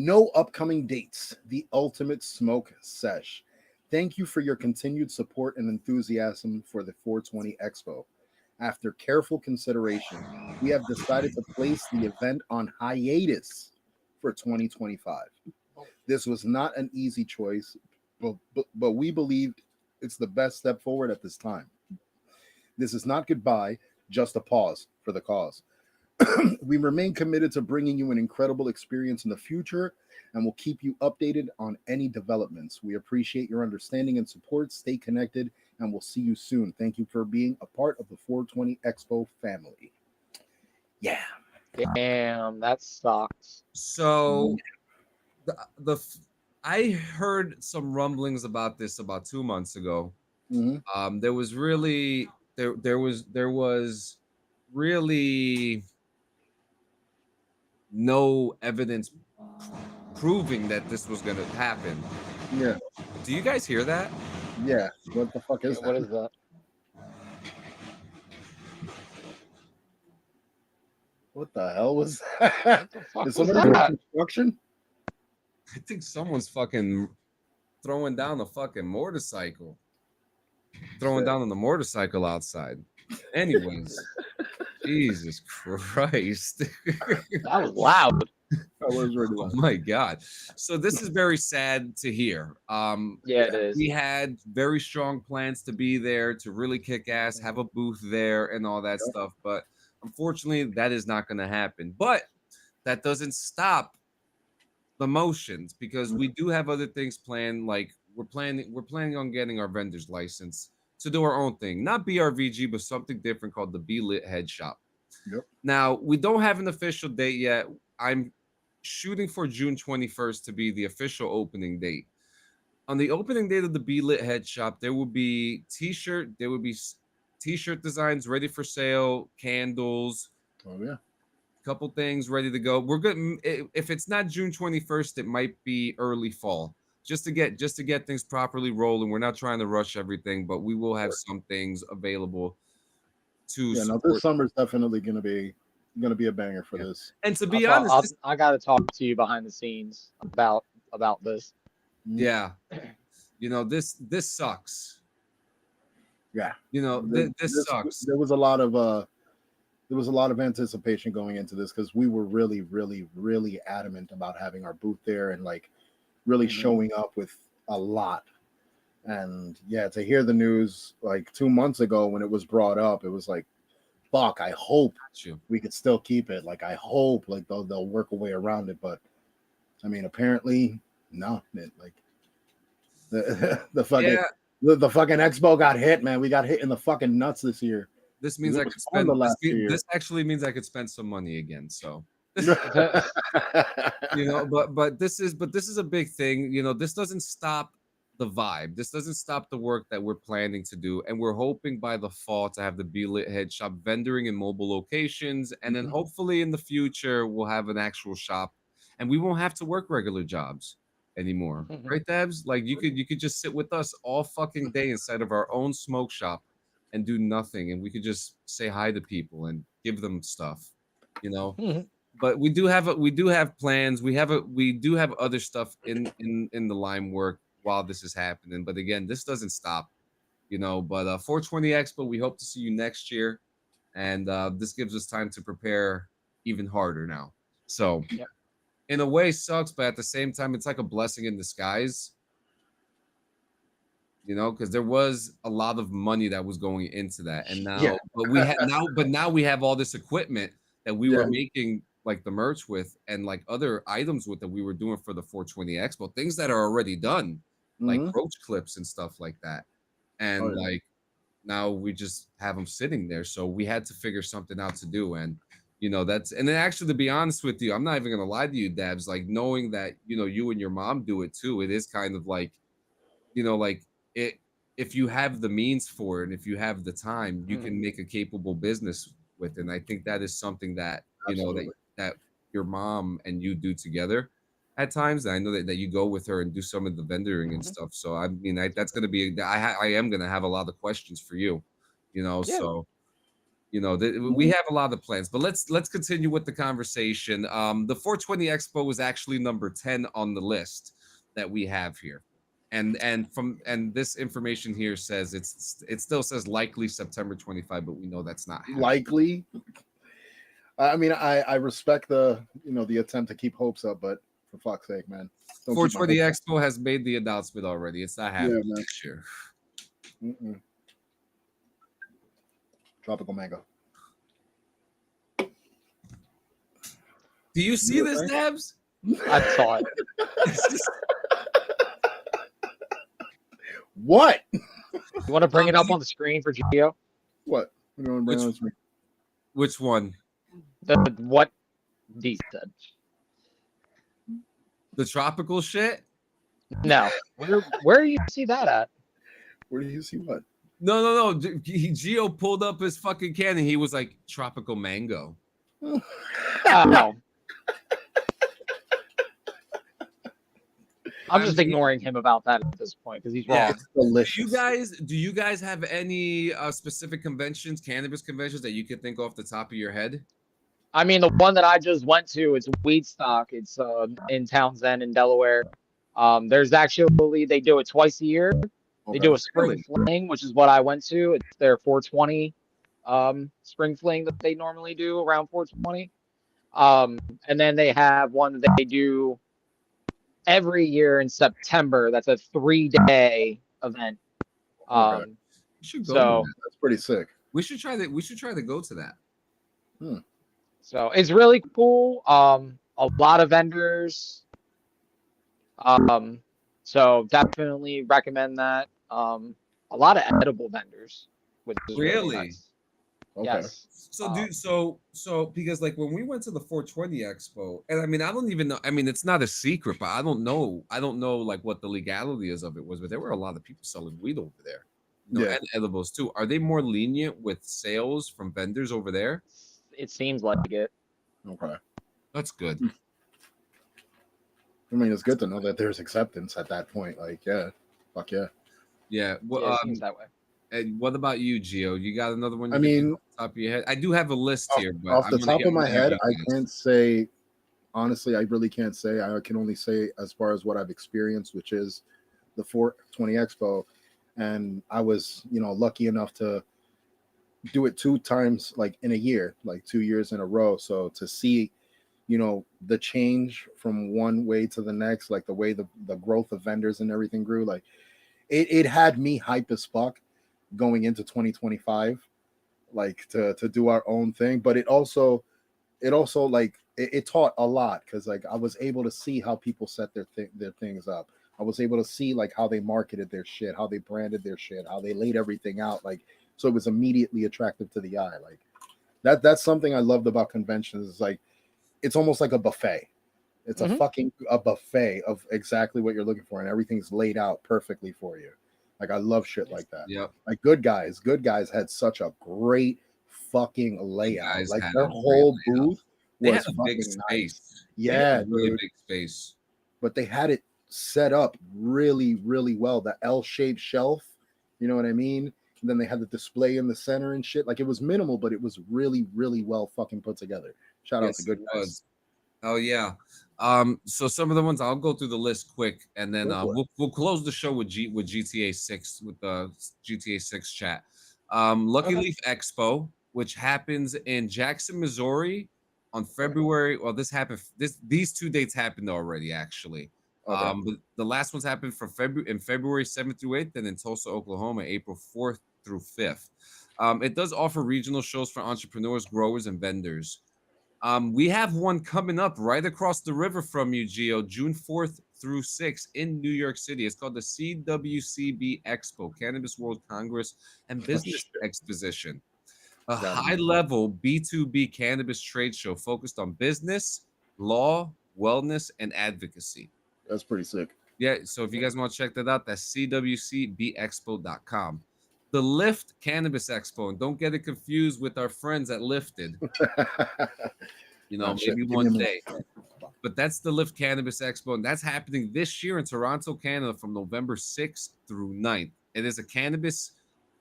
No upcoming dates. The ultimate smoke sesh. Thank you for your continued support and enthusiasm for the 420 Expo. After careful consideration, we have decided to place the event on hiatus for 2025. This was not an easy choice, but we believed it's the best step forward at this time. This is not goodbye, just a pause for the cause. We remain committed to bringing you an incredible experience in the future and will keep you updated on any developments. We appreciate your understanding and support. Stay connected, and we'll see you soon. Thank you for being a part of the 420 Expo family. Yeah. Damn, that sucks. So I heard some rumblings about this about 2 months ago. Mm-hmm. There was really really no evidence proving that this was going to happen. Yeah. Do you guys hear that? Yeah. What the fuck is that? What is that? What the hell was that? What the Is fuck was somebody that? doing construction? I think someone's fucking throwing down a fucking motorcycle. Throwing down on the motorcycle outside. Anyways, Jesus Christ. That was loud. That was really Oh loud. my God. So this is very sad to hear. Yeah, it is. We had very strong plans to be there, to really kick ass, have a booth there and all that stuff. But unfortunately, that is not going to happen. But that doesn't stop the motions, because we do have other things planned. Like we're planning on getting our vendor's license to do our own thing, not BRVG, but something different called the Be Lit Head Shop. Yep. Now, we don't have an official date yet. I'm shooting for June 21st to be the official opening date. On the opening date of the Be Lit Head Shop, there will be t-shirt designs ready for sale, candles, Oh yeah. couple things ready to go. We're good. If it's not June 21st, it might be early fall, just to get things properly rolling. We're not trying to rush everything, but we will have some things available to Yeah, no, support. this summer's definitely gonna be a banger for this. And to be honest, I got to talk to you behind the scenes about this. yeah, this sucks. Yeah. This sucks. There was a lot of anticipation going into this because we were really, really, really adamant about having our booth there and like really showing up with a lot. And yeah, to hear the news like 2 months ago when it was brought up, it was like, fuck, I hope we could still keep it. Like I hope like they'll work a way around it. But I mean, apparently no. Like the fucking the fucking expo got hit, man. We got hit in the fucking nuts this year. This means I could spend this actually means I could spend some money again. So but this is a big thing. This doesn't stop the vibe. This doesn't stop the work that we're planning to do. And we're hoping by the fall to have the Be Lit Head Shop vendoring in mobile locations. And then hopefully in the future, we'll have an actual shop and we won't have to work regular jobs anymore. Right, Debs? Like you could just sit with us all fucking day inside of our own smoke shop and do nothing. And we could just say hi to people and give them stuff, But we do have plans. We do have other stuff in the line work while this is happening. But again, this doesn't stop, But 420 Expo, we hope to see you next year, and this gives us time to prepare even harder now. So, in a way, sucks, but at the same time, it's like a blessing in disguise. Because there was a lot of money that was going into that, and now, now we have all this equipment that we were making like the merch with, and like other items with that we were doing for the 420 Expo, things that are already done, like roach clips and stuff like that, and like now we just have them sitting there. So we had to figure something out to do, and that's, and then actually, to be honest with you, I'm not even gonna lie to you, Dabs, like knowing that you and your mom do it too, it is kind of like like it, if you have the means for it and if you have the time, you can make a capable business with it. And I think that is something that that your mom and you do together at times. And I know that you go with her and do some of the vendoring and stuff. So I mean, that's gonna be I am gonna have a lot of questions for you, So You know, we have a lot of plans, but let's continue with the conversation. The 420 Expo was actually number 10 on the list that we have here, and this information here says it still says likely September 25, but we know that's not happening. Likely. I mean, I respect the the attempt to keep hopes up, but for fuck's sake, man. 420 Expo has made the announcement already. It's not happening next year. Tropical mango. Do you see this, Nabs? I saw it. What? You want to bring it up on the screen for Geo? What? Which one? What D said. The tropical shit? No. Where do you see that at? Where do you see what? No. Geo pulled up his fucking can and he was like, tropical mango. Oh. I'm just ignoring him about that at this point because he's wrong. It's delicious. Do you guys have any specific conventions, cannabis conventions that you could think off the top of your head? I mean, the one that I just went to, it's Weedstock. It's in Townsend in Delaware. There's actually, they do it twice a year. They do a spring fling, which is what I went to. It's their 420 spring fling that they normally do around 420. And then they have one that they do every year in September. That's a 3-day event. Should go so that's pretty sick. We should try that. We should try to go to that. So it's really cool. A lot of vendors. So definitely recommend that. A lot of edible vendors, which is really nice. Okay. Yes. So because like when we went to the 420 Expo, and I mean I don't even know. I mean it's not a secret, but I don't know like what the legality is of it was, but there were a lot of people selling weed over there. And edibles too. Are they more lenient with sales from vendors over there? It seems like it. Okay. That's good. I mean, it's good to know that there's acceptance at that point. Like, fuck yeah. Yeah. Well, it seems that way. And what about you, Gio? You got another one? I mean, off the top of your head, I do have a list here, but off the top of my head, I can't say. Honestly, I really can't say. I can only say as far as what I've experienced, which is the 420 Expo, and I was, lucky enough to do it 2 times, like in a year, like 2 years in a row. So to see, the change from one way to the next, like the way the growth of vendors and everything grew, like it had me hype as fuck going into 2025, like to do our own thing. But it also like it taught a lot, because like I was able to see how people set their things up. I was able to see like how they marketed their shit, how they branded their shit, how they laid everything out, like so it was immediately attractive to the eye. Like that's something I loved about conventions. Is like it's almost like a buffet. It's a buffet of exactly what you're looking for, and everything's laid out perfectly for you. Like I love shit like that. Yeah. Like Good Guys had such a great fucking layout. Like their whole booth was a fucking big space. Nice. Yeah, really big space. But they had it set up really, really well. The L-shaped shelf, you know what I mean? And then they had the display in the center and shit. Like it was minimal, but it was really, really well fucking put together. Shout out to Good Guys. Oh yeah. So some of the ones I'll go through the list quick, and then we'll close the show with GTA 6 with the GTA 6 chat. Lucky Leaf Expo, which happens in Jackson, Missouri, on February. Well, these 2 dates happened already, actually. But the last ones happened for February 7th through 8th, and in Tulsa, Oklahoma, April 4th through 5th. It does offer regional shows for entrepreneurs, growers, and vendors. We have one coming up right across the river from you, Gio, June 4th through 6th in New York City. It's called the CWCB Expo, Cannabis World Congress and Business Exposition, a high-level B2B cannabis trade show focused on business, law, wellness, and advocacy. That's pretty sick. Yeah, so if you guys want to check that out, that's cwcbexpo.com. The Lift Cannabis Expo, and don't get it confused with our friends at Lifted. Maybe one day. But that's the Lift Cannabis Expo, and that's happening this year in Toronto, Canada, from November 6th through 9th. It is a cannabis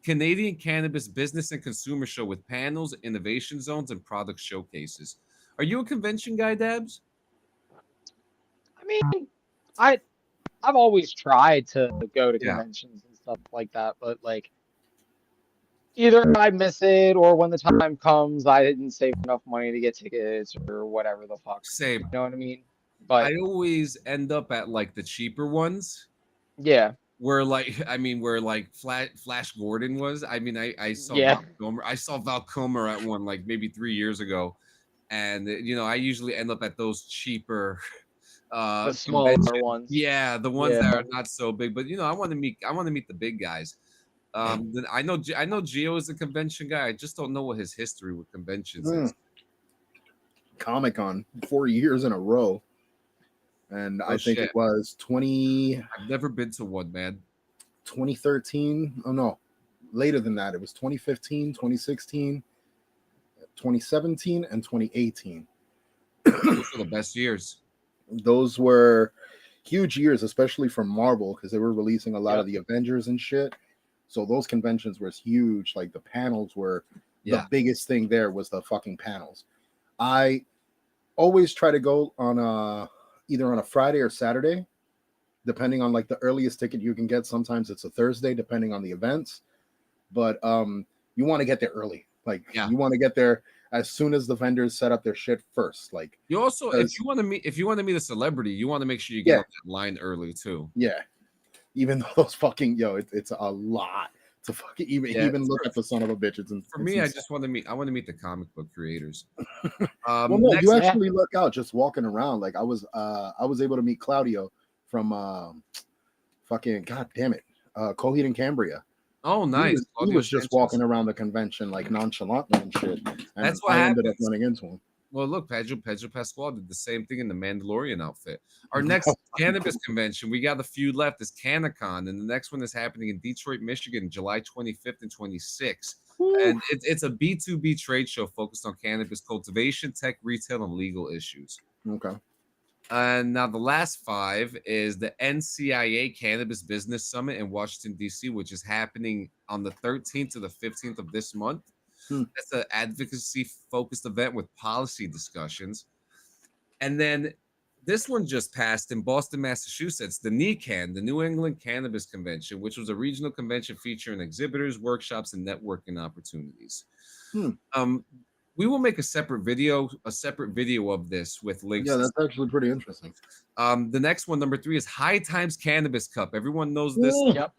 Canadian Cannabis Business and Consumer Show with panels, innovation zones, and product showcases. Are you a convention guy, Dabs? I mean, I I've always tried to go to Yeah. conventions and stuff like that, but like either I miss it or when the time comes, I didn't save enough money to get tickets or whatever the fuck. Same. You know what I mean? But I always end up at like the cheaper ones. yeah, Where like where like Flash Gordon was. I saw yeah, Val Kilmer. I saw Val Kilmer at one like maybe 3 years ago, and I usually end up at those cheaper the smaller conventions. ones. Yeah, the ones Yeah. that are not so big. But I want to meet the big guys. I know Gio is a convention guy. I just don't know what his history with conventions is. Comic-Con 4 years in a row. And I think it was I've never been to one, man. 2013. Oh no, later than that. It was 2015, 2016, 2017, and 2018. Those are the best years. Those were huge years, especially from Marvel, because they were releasing a lot of the Avengers and shit. So those conventions were huge. Like the panels were the biggest thing there was the fucking panels. I always try to go on either on a Friday or Saturday, depending on like the earliest ticket you can get. Sometimes it's a Thursday, depending on the events. But you want to get there early. Like you want to get there as soon as the vendors set up their shit first. Like you also, if you want to meet a celebrity, you want to make sure you get on that line early too. Yeah. Even though those fucking it's a lot to fucking even look at the son of a bitch. For me, I want to meet the comic book creators. Well, no, you actually look out just walking around. Like I was able to meet Claudio from fucking god damn it, Coheed and Cambria. Oh, nice. He was just walking around the convention like nonchalantly and shit. And that's why I ended up running into him. Well, look, Pedro Pascal did the same thing in the Mandalorian outfit. Our next cannabis convention, we got a few left, is CannaCon, and the next one is happening in Detroit, Michigan, July 25th and 26th. And it's a B2B trade show focused on cannabis cultivation, tech, retail, and legal issues. Okay. And now the last 5 is the NCIA Cannabis Business Summit in Washington, D.C., which is happening on the 13th to the 15th of this month. That's an advocacy-focused event with policy discussions. And then this one just passed in Boston, Massachusetts, the NECAN, the New England Cannabis Convention, which was a regional convention featuring exhibitors, workshops, and networking opportunities. We will make a separate video of this with links. Yeah, that's actually pretty interesting. The next one, number 3, is High Times Cannabis Cup. Everyone knows this. Yep.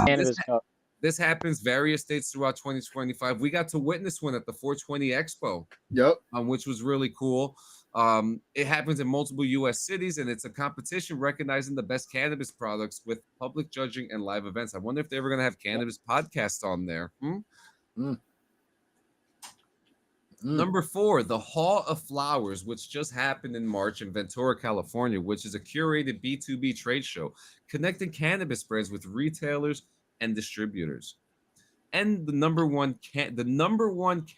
Cannabis Cup. This happens various states throughout 2025. We got to witness one at the 420 Expo. Yep. Which was really cool. It happens in multiple U.S. cities, and it's a competition recognizing the best cannabis products with public judging and live events. I wonder if they're ever going to have cannabis podcasts on there. Number 4, the Hall of Flowers, which just happened in March in Ventura, California, which is a curated B2B trade show connecting cannabis brands with retailers and distributors. And the number one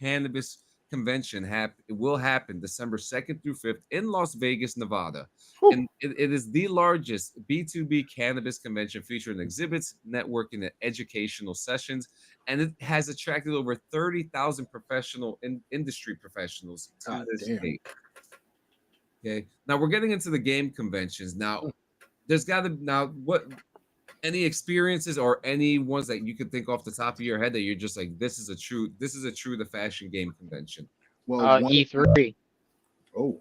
cannabis convention will happen December 2nd through 5th in Las Vegas, Nevada. And it is the largest B2B cannabis convention featuring exhibits, networking, and educational sessions. And it has attracted over 30,000 professional industry professionals to this date. Okay. Now we're getting into the game conventions. Now, any experiences or any ones that you could think off the top of your head that you're just like, this is a true the fashion game convention? Well, E3. Oh.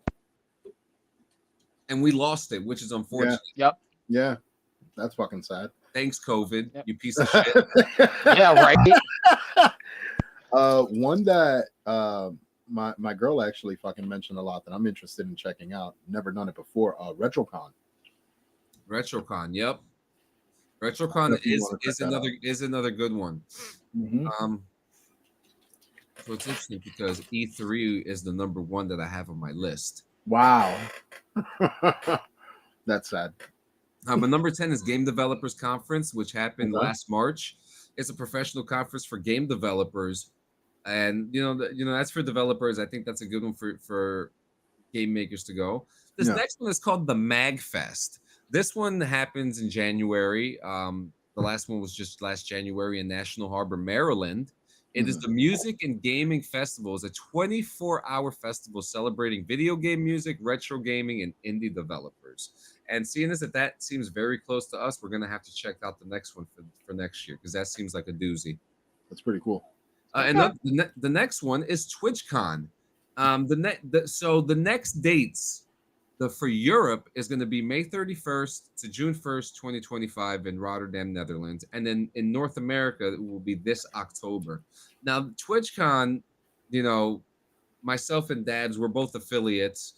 And we lost it, which is unfortunate. Yep. Yeah. That's fucking sad. Thanks, COVID, you piece of shit. Yeah, right. One that my girl actually fucking mentioned a lot that I'm interested in checking out. Never done it before. RetroCon. RetroCon, yep. RetroCon is another good one. So it's interesting because E3 is the number 1 that I have on my list. Wow. That's sad. But number 10 is Game Developers Conference, which happened last March. It's a professional conference for game developers, and that's for developers. I think that's a good one for game makers to go. This next one is called the MagFest. This one happens in January. The last one was just last January in National Harbor, Maryland. It is Mhm. the Music and Gaming Festival. It's a 24-hour festival celebrating video game music, retro gaming, and indie developers. And seeing as that seems very close to us, we're gonna have to check out the next one for next year because that seems like a doozy. That's pretty cool. And the next one is TwitchCon. So the next dates for Europe is going to be May 31st to June 1st, 2025 in Rotterdam, Netherlands. And then in North America, it will be this October. Now, TwitchCon, you know, myself and Dabs, we're both affiliates.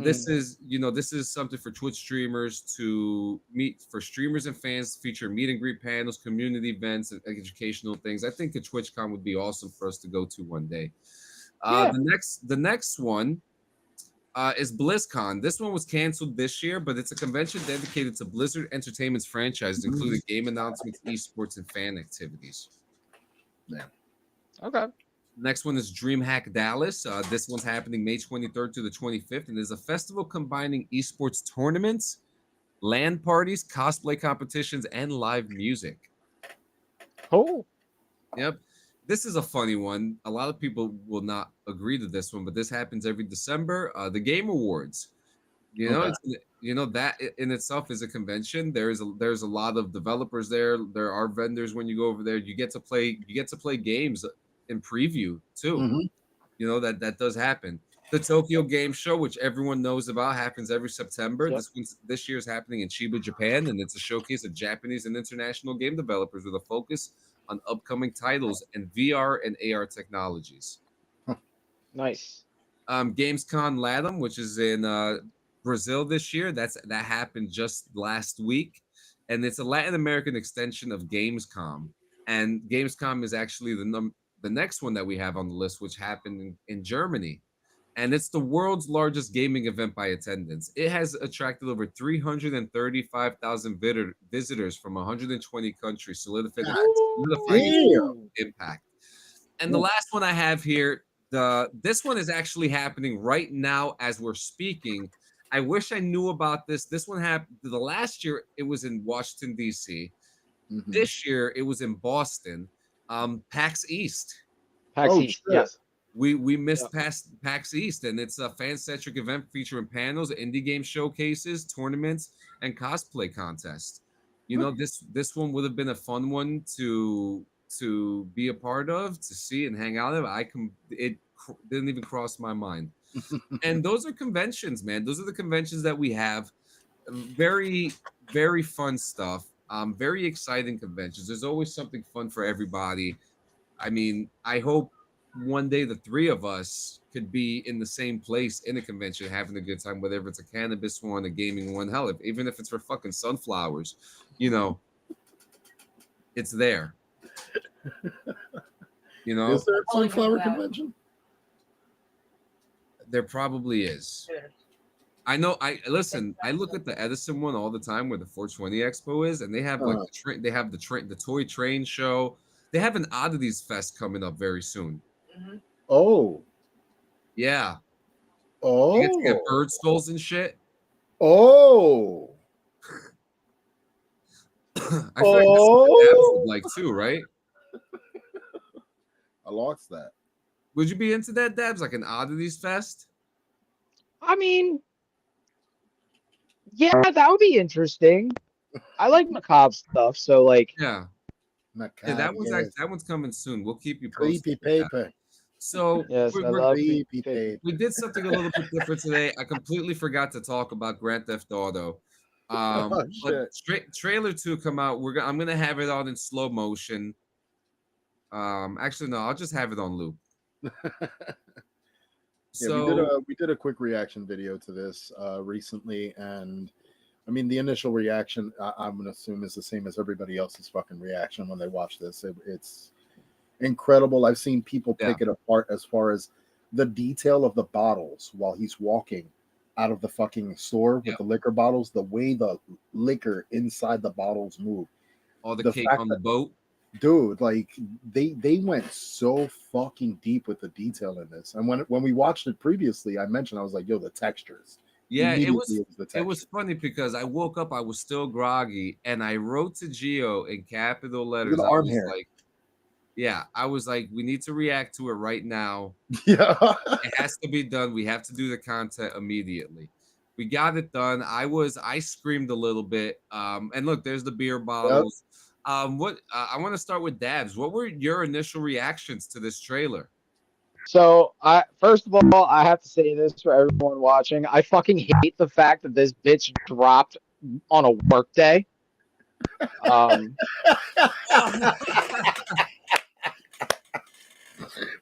This is, this is something for Twitch streamers to meet for streamers and fans, feature meet and greet panels, community events, and educational things. I think a TwitchCon would be awesome for us to go to one day. The next one is BlizzCon. This one was canceled this year, but it's a convention dedicated to Blizzard Entertainment's franchises, including game announcements, esports, and fan activities. Yeah. Okay. Next one is DreamHack Dallas. This one's happening May 23rd to the 25th, and is a festival combining esports tournaments, LAN parties, cosplay competitions, and live music. Cool. Yep. This is a funny one. A lot of people will not agree to this one, but this happens every December. The Game Awards. That in itself is a convention. There's a lot of developers there. There are vendors when you go over there. You get to play games in preview too. Mm-hmm. That does happen. The Tokyo Game Show, which everyone knows about, happens every September. Yep. This year is happening in Chiba, Japan, and it's a showcase of Japanese and international game developers with a focus on upcoming titles and VR and AR technologies. Nice. Gamescom Latam, which is in Brazil this year, that happened just last week, and it's a Latin American extension of Gamescom. And Gamescom is actually the next one that we have on the list, which happened in Germany. And it's the world's largest gaming event by attendance. It has attracted over 335,000 visitors from 120 countries, solidifying impact. And the last one I have here, this one is actually happening right now as we're speaking. I wish I knew about this. This one happened the last year. It was in Washington, D.C. Mm-hmm. This year it was in Boston. PAX East. PAX East, yes. We missed past PAX East, and it's a fan-centric event featuring panels, indie game showcases, tournaments, and cosplay contests. This one would have been a fun one to be a part of, to see and hang out of. It didn't even cross my mind. And those are conventions, man. Those are the conventions that we have. Very, very fun stuff. Very exciting conventions. There's always something fun for everybody. I mean, I hope one day the three of us could be in the same place in a convention having a good time, whether it's a cannabis one, a gaming one, hell, even if it's for fucking sunflowers, it's there. Is there a sunflower convention? There probably is. I know. I look at the Edison one all the time, where the 420 Expo is, and they have like the toy train show. They have an Oddities Fest coming up very soon. Oh. Yeah. Oh. You get to get bird skulls and shit. Oh. I feel like that's would like too, right? I lost that. Would you be into that, Dabs? Like an Oddities Fest? I mean, yeah, that would be interesting. I like macabre stuff, so like, yeah, that one's coming soon. We'll keep you posted. Creepy paper. So yes, I love creepy paper. We did something a little bit different today. I completely forgot to talk about Grand Theft Auto. But trailer 2 come out. I'm gonna have it on in slow motion. Actually, no, I'll just have it on loop. We did a quick reaction video to this recently, and I mean the initial reaction I'm gonna assume is the same as everybody else's fucking reaction when they watch this. It's incredible. I've seen people pick it apart as far as the detail of the bottles while he's walking out of the fucking store with the liquor bottles, the way the liquor inside the bottles move. All the cake on the boat. Dude, like they went so fucking deep with the detail in this. And when we watched it previously, I mentioned, I was like, yo, the textures Yeah, Immediately the it was texture. funny because I woke up, I was still groggy, and I wrote to Geo in capital Look at letters. the I arm was hair. like, yeah, I was like, we need to react to it right now. Yeah. It has to be done. We have to do the content immediately. We got it done. I screamed a little bit. And look, there's the beer Yep. bottles. What I want to start with Dabs. What were your initial reactions to this trailer? So, first of all, I have to say this for everyone watching. I fucking hate the fact that this bitch dropped on a work day.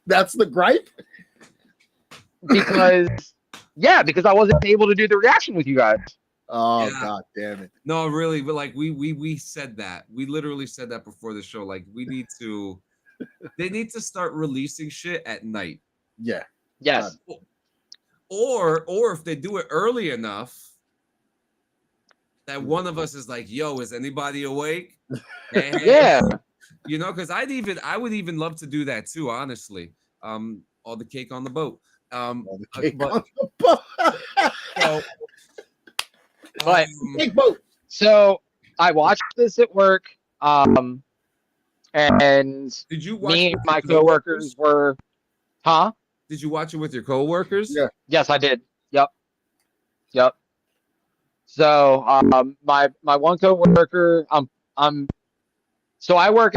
That's the gripe. Because I wasn't able to do the reaction with you guys. Oh Yeah. god damn it. No, really, but like we said that. We literally said that before the show. Like they need to start releasing shit at night. Yeah. Yes. Or if they do it early enough that one of us is like, yo, is anybody awake? Hey, Yeah. You know, because I would even love to do that too, honestly. All the cake on the boat. All the cake but- on the boat. So, But Cake boat. so I watched this at work. And did you watch me it and with my your coworkers coworkers? were, huh? Did you watch it with your coworkers? Yeah. Yes, I did. Yep. So, my one coworker, so I work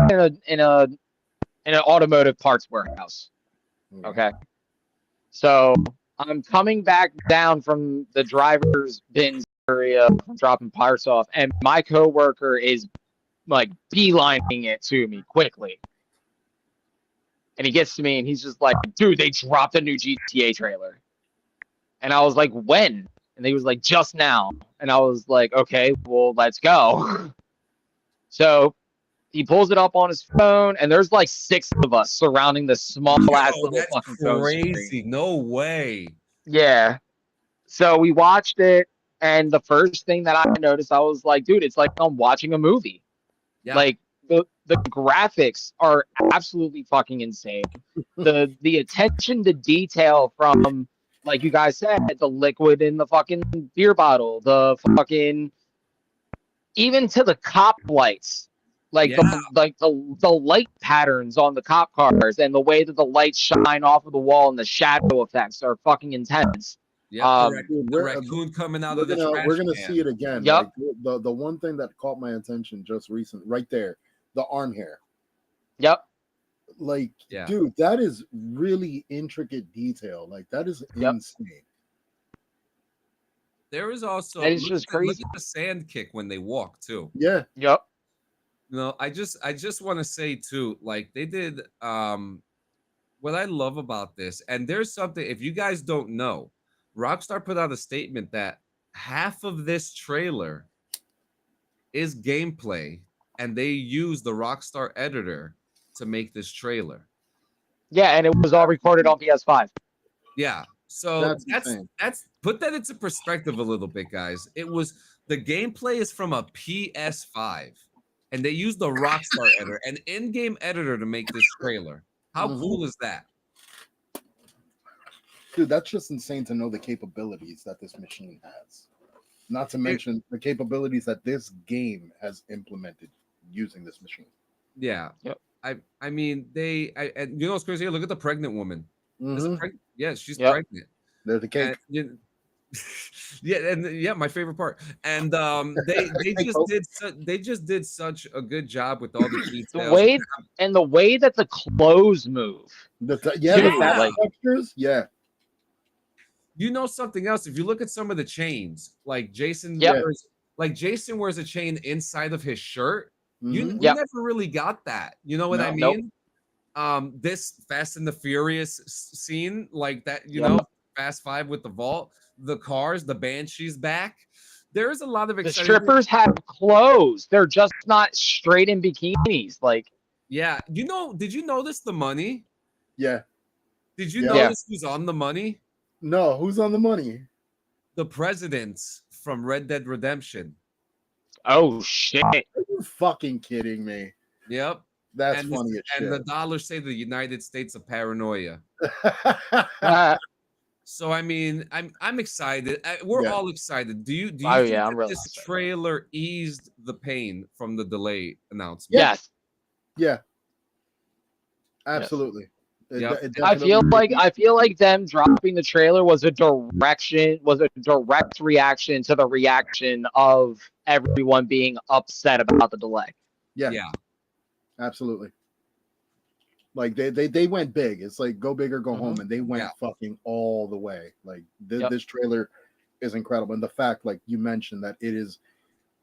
in an automotive parts warehouse. Okay. So I'm coming back down from the driver's bins area from dropping parts off, and my coworker is like beelining it to me quickly. And he gets to me and he's just like, dude, they dropped a new GTA trailer. And I was like, when? And he was like, just now. And I was like, okay, well, let's go. So he pulls it up on his phone, and there's like 6 of us surrounding this small ass Yo, little that's fucking phone screen. crazy. No way. Yeah. So we watched it, and the first thing that I noticed, I was like, dude, it's like I'm watching a movie. Yeah. Like the graphics are absolutely fucking insane. The attention to detail from, like you guys said, the liquid in the fucking beer bottle, the fucking, even to the cop lights. Like the light patterns on the cop cars and the way that the lights shine off of the wall and the shadow effects are fucking intense. Yeah, Dude, the raccoon coming out of the trash we're gonna can. see it again. Yep. Like, the one thing that caught my attention just recently, right there, the arm hair. Yep. Like, Yeah. dude, that is really intricate detail. Like, that is Yep. insane. There is also That is just look crazy. at the sand kick when they walk too. Yeah. Yep. No, I just want to say too, like they did what I love about this, and there's something, if you guys don't know, Rockstar put out a statement that half of this trailer is gameplay, and they use the Rockstar editor to make this trailer. Yeah, and it was all recorded on PS5. Yeah. So That's that's put that into perspective a little bit, guys. It was the gameplay is from a PS5, and they used the Rockstar editor, an in-game editor, to make this trailer. How cool is that? Dude, that's just insane to know the capabilities that this machine has. Not to mention the capabilities that this game has implemented using this machine. Yeah. Yep. I mean, and you know what's crazy? Look at the pregnant woman. Mhm. Yeah, she's Yep. pregnant. There's the cake. Yeah, my favorite part. And they just did such a good job with all the details. The way that the clothes move. The Dude, like- textures. Yeah. You know something else? If you look at some of the chains, like Jason Yep. wears a chain inside of his shirt. You Mhm. Yep. never really got that. You know what I Nope. mean? This Fast and the Furious scene, like that, you Yep. know, Fast 5 with the vault, the cars, the Banshee's back. There is a lot of The exciting. strippers have clothes. They're just not straight in bikinis. Like, Yeah, you know, did you notice the money? Yeah. Did you Yeah. notice who's on the money? No, who's on the money? The presidents from Red Dead Redemption. oh shit. Are you fucking kidding me? Yep. That's and funny as and the shit. dollars say the United States of paranoia. So I mean, I'm excited. We're Yeah. all excited. Do you Oh think yeah, I'm that real this excited. trailer eased the pain from the delay announcement? Yeah. Yes. Yeah. Yes. Absolutely. Yep. It I feel definitely like did. I feel like them dropping the trailer was a direct reaction to the reaction of everyone being upset about the delay. Yeah. Yeah. Absolutely. Like they went big. It's like go big or go Mm-hmm. home, and they went Yeah. fucking all the way. Like Yep. this trailer is incredible, and the fact, like you mentioned, that it is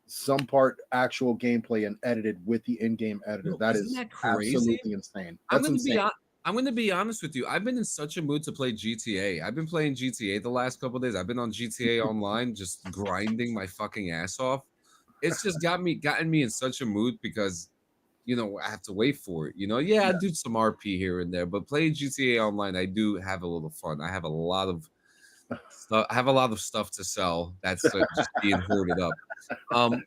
some part actual gameplay and edited with the in-game editor. Yo, That isn't is that crazy? absolutely insane. I'm That's gonna be insane. hon- I'm gonna be honest with you. I've been in such a mood to play GTA. I've been playing GTA the last couple of days. I've been on GTA Online, just grinding my fucking ass off. It's just gotten me in such a mood because I have to wait for it. Yeah, I Yeah. do some RP here and there, but playing GTA Online, I do have a little fun. I have a lot of stuff. I have a lot of stuff to sell that's just being hoarded up. Um,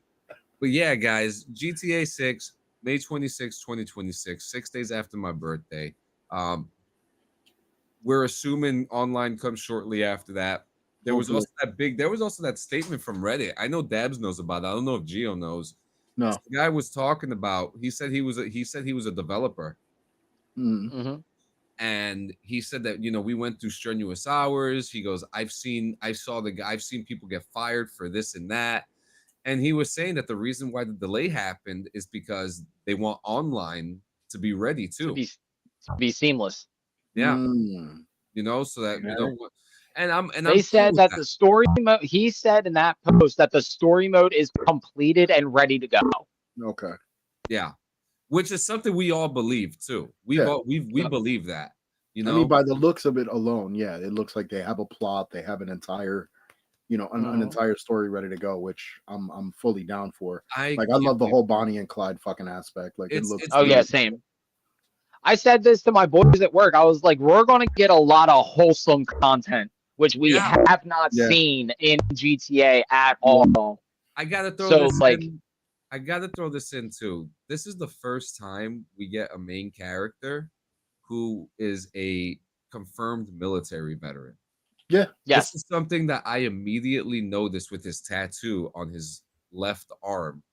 but yeah, guys, GTA 6, May 26, 2026, 6 days after my birthday. Um, we're assuming online comes shortly after that. Hopefully. There was also that statement from Reddit. I know Dabs knows about it. I don't know if Geo knows. No. The guy was talking about, he said he was a developer. Mm. Mm-hmm. And he said that we went through strenuous hours. He goes, I've seen people get fired for this and that. And he was saying that the reason why the delay happened is because they want online to be ready To too. be seamless. Yeah, Mm. so that Okay. and I'm They cool said with that that. the story mode. He said in that post that the story mode is completed and ready to go. Okay. Yeah, which is something we all believe too. Yeah. We believe that. You I mean, know, by the looks of it alone, yeah, it looks like they have a plot. They have an entire, an Mhm. entire story ready to go, which I'm fully down for. I Like, I give love the you whole Bonnie and Clyde fucking aspect. Like, it looks it's Oh yeah, really. same. I said this to my boys at work. I was like, we're going to get a lot of wholesome content, which we yeah. have not Yeah. seen in GTA at Yeah. all. I gotta throw So, this like, in. I gotta throw this in too. This is the first time we get a main character who is a confirmed military veteran. Yeah. This yes. is something that I immediately noticed with his tattoo on his left arm.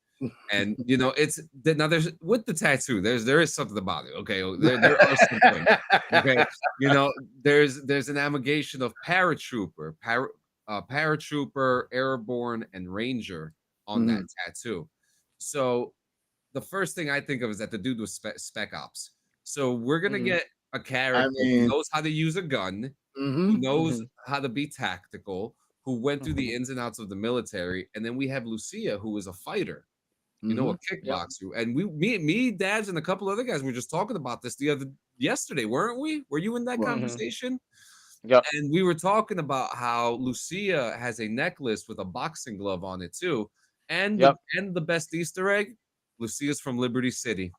And it's now there's with the tattoo, there is something about it. Okay. There are some things. Okay. There's an amalgamation of paratrooper, airborne, and ranger on that Mhm. tattoo. So the first thing I think of is that the dude was spec ops. So we're gonna Mhm. get a I character who mean, knows how to use a gun, who mhm. knows Mhm. how to be tactical, who went through the Mhm. ins and outs of the military, and then we have Lucia, who is a fighter, a Mhm. Yep. kickboxer. And Dads, and a couple other guys were just talking about this yesterday, weren't we? Were you in that Well, Mhm. conversation? Yep. And we were talking about how Lucia has a necklace with a boxing glove on it too. And the Yep. and the best Easter egg, Lucia's from Liberty City.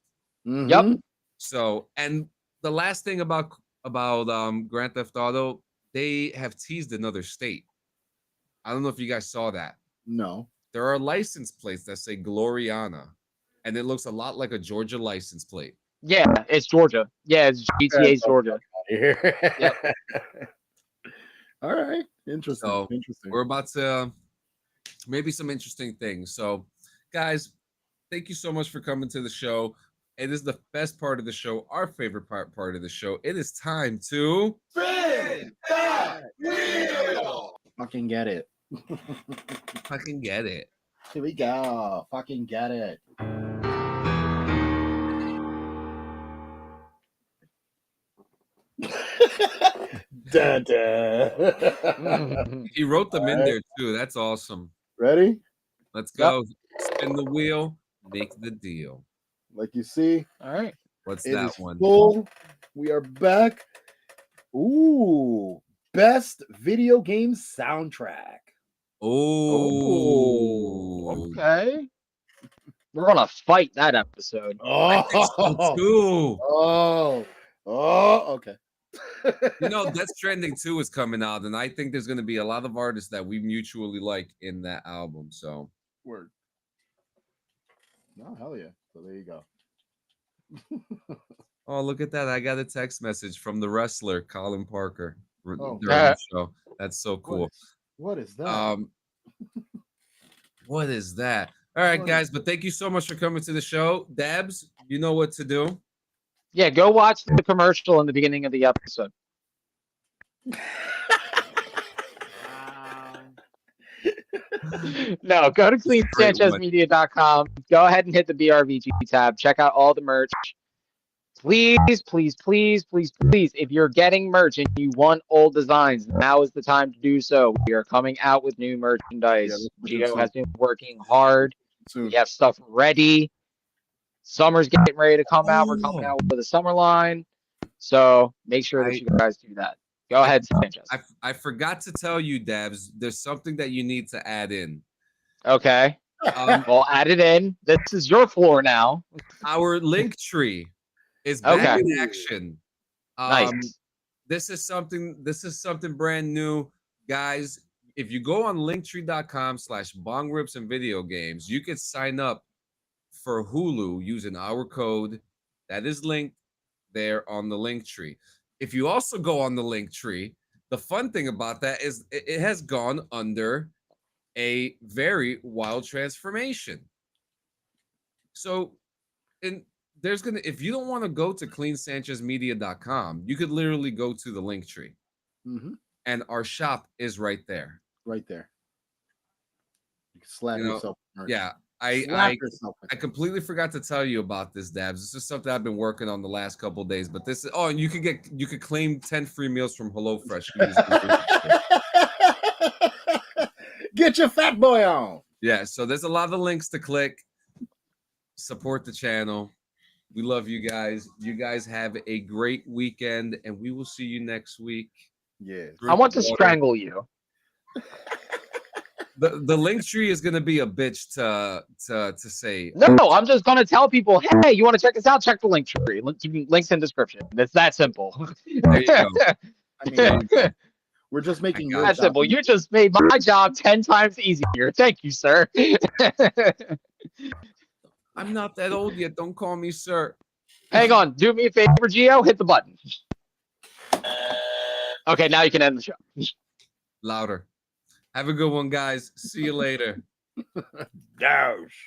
Yep. mhm. So, and the last thing about Grand Theft Auto, they have teased another state. I don't know if you guys saw that. No. There are license plates that say Gloriana, and it looks a lot like a Georgia license plate. Yeah, it's Georgia. Yeah, it's Get GTA's the Georgia. fuck outta Yep. here. All right. Interesting. So Interesting. we're about to maybe some interesting things. So, guys, thank you so much for coming to the show. It is the best part of the show, our favorite part of the show. It is time to Spin that wheel! Fucking get it. fucking get it. Here we go. Fucking get it. Da, da. He wrote them All in right. there too. That's awesome. Ready? Let's Yep. go. Spin the wheel, make the deal. Like you see, All right. What's it that is one? full. We are back. Ooh, best video game soundtrack. Oh, Okay. We're gonna fight that episode. I think so Oh, too. okay. Death Stranding 2 is coming out, and I think there's going to be a lot of artists that we mutually like in that album. So, Word. No, hell yeah. So there you go. oh, look at that. I got a text message from the wrestler, Colin Parker. Oh. during the show. That's so cool. What is that? What is that? All right, guys, but thank you so much for coming to the show. Dabs, you know what to do. Yeah, go watch the commercial in the beginning of the episode. No, go to cleansanchezmedia.com. Go ahead and hit the BRVG tab. Check out all the merch. Please, please, please, please, please, if you're getting merch and you want old designs, now is the time to do so. We are coming out with new merchandise. Gio has been working hard. We have stuff ready. Summer's getting ready to come out. We're coming out with a summer line. So make sure that you guys do that. Go ahead, Sanchez. I forgot to tell you, Dabs, there's something that you need to add in. Okay. Well, add it in. This is your floor now. Our link tree is back in action. Nice. This is something brand new, guys. If you go on linktree.com/bongrips and video games, you can sign up for Hulu using our code that is linked there on the link tree. If you also go on the link tree, the fun thing about that is it has gone under a very wild transformation. So if you don't want to go to cleansanchezmedia.com, you could literally go to the link tree. And our shop is right there. Right there. You can slap yourself. Yeah. I completely forgot to tell you about this, Dabs. This is something I've been working on the last couple of days. But this is and you could claim 10 free meals from HelloFresh. Get your fat boy on. Yeah, so there's a lot of links to click. Support the channel. We love you guys. You guys have a great weekend, and we will see you next week. Yeah. I want to strangle you. The link tree is gonna be a bitch to say. No, I'm just gonna tell people, hey, you want to check this out? Check the link tree. Links in description. It's that simple. There you go. I mean, we're just making your that simple. You just made my job 10 times easier. Thank you, sir. I'm not that old yet. Don't call me sir. Hang on. Do me a favor, Gio. Hit the button. Okay, now you can end the show. Louder. Have a good one, guys. See you later. Gosh.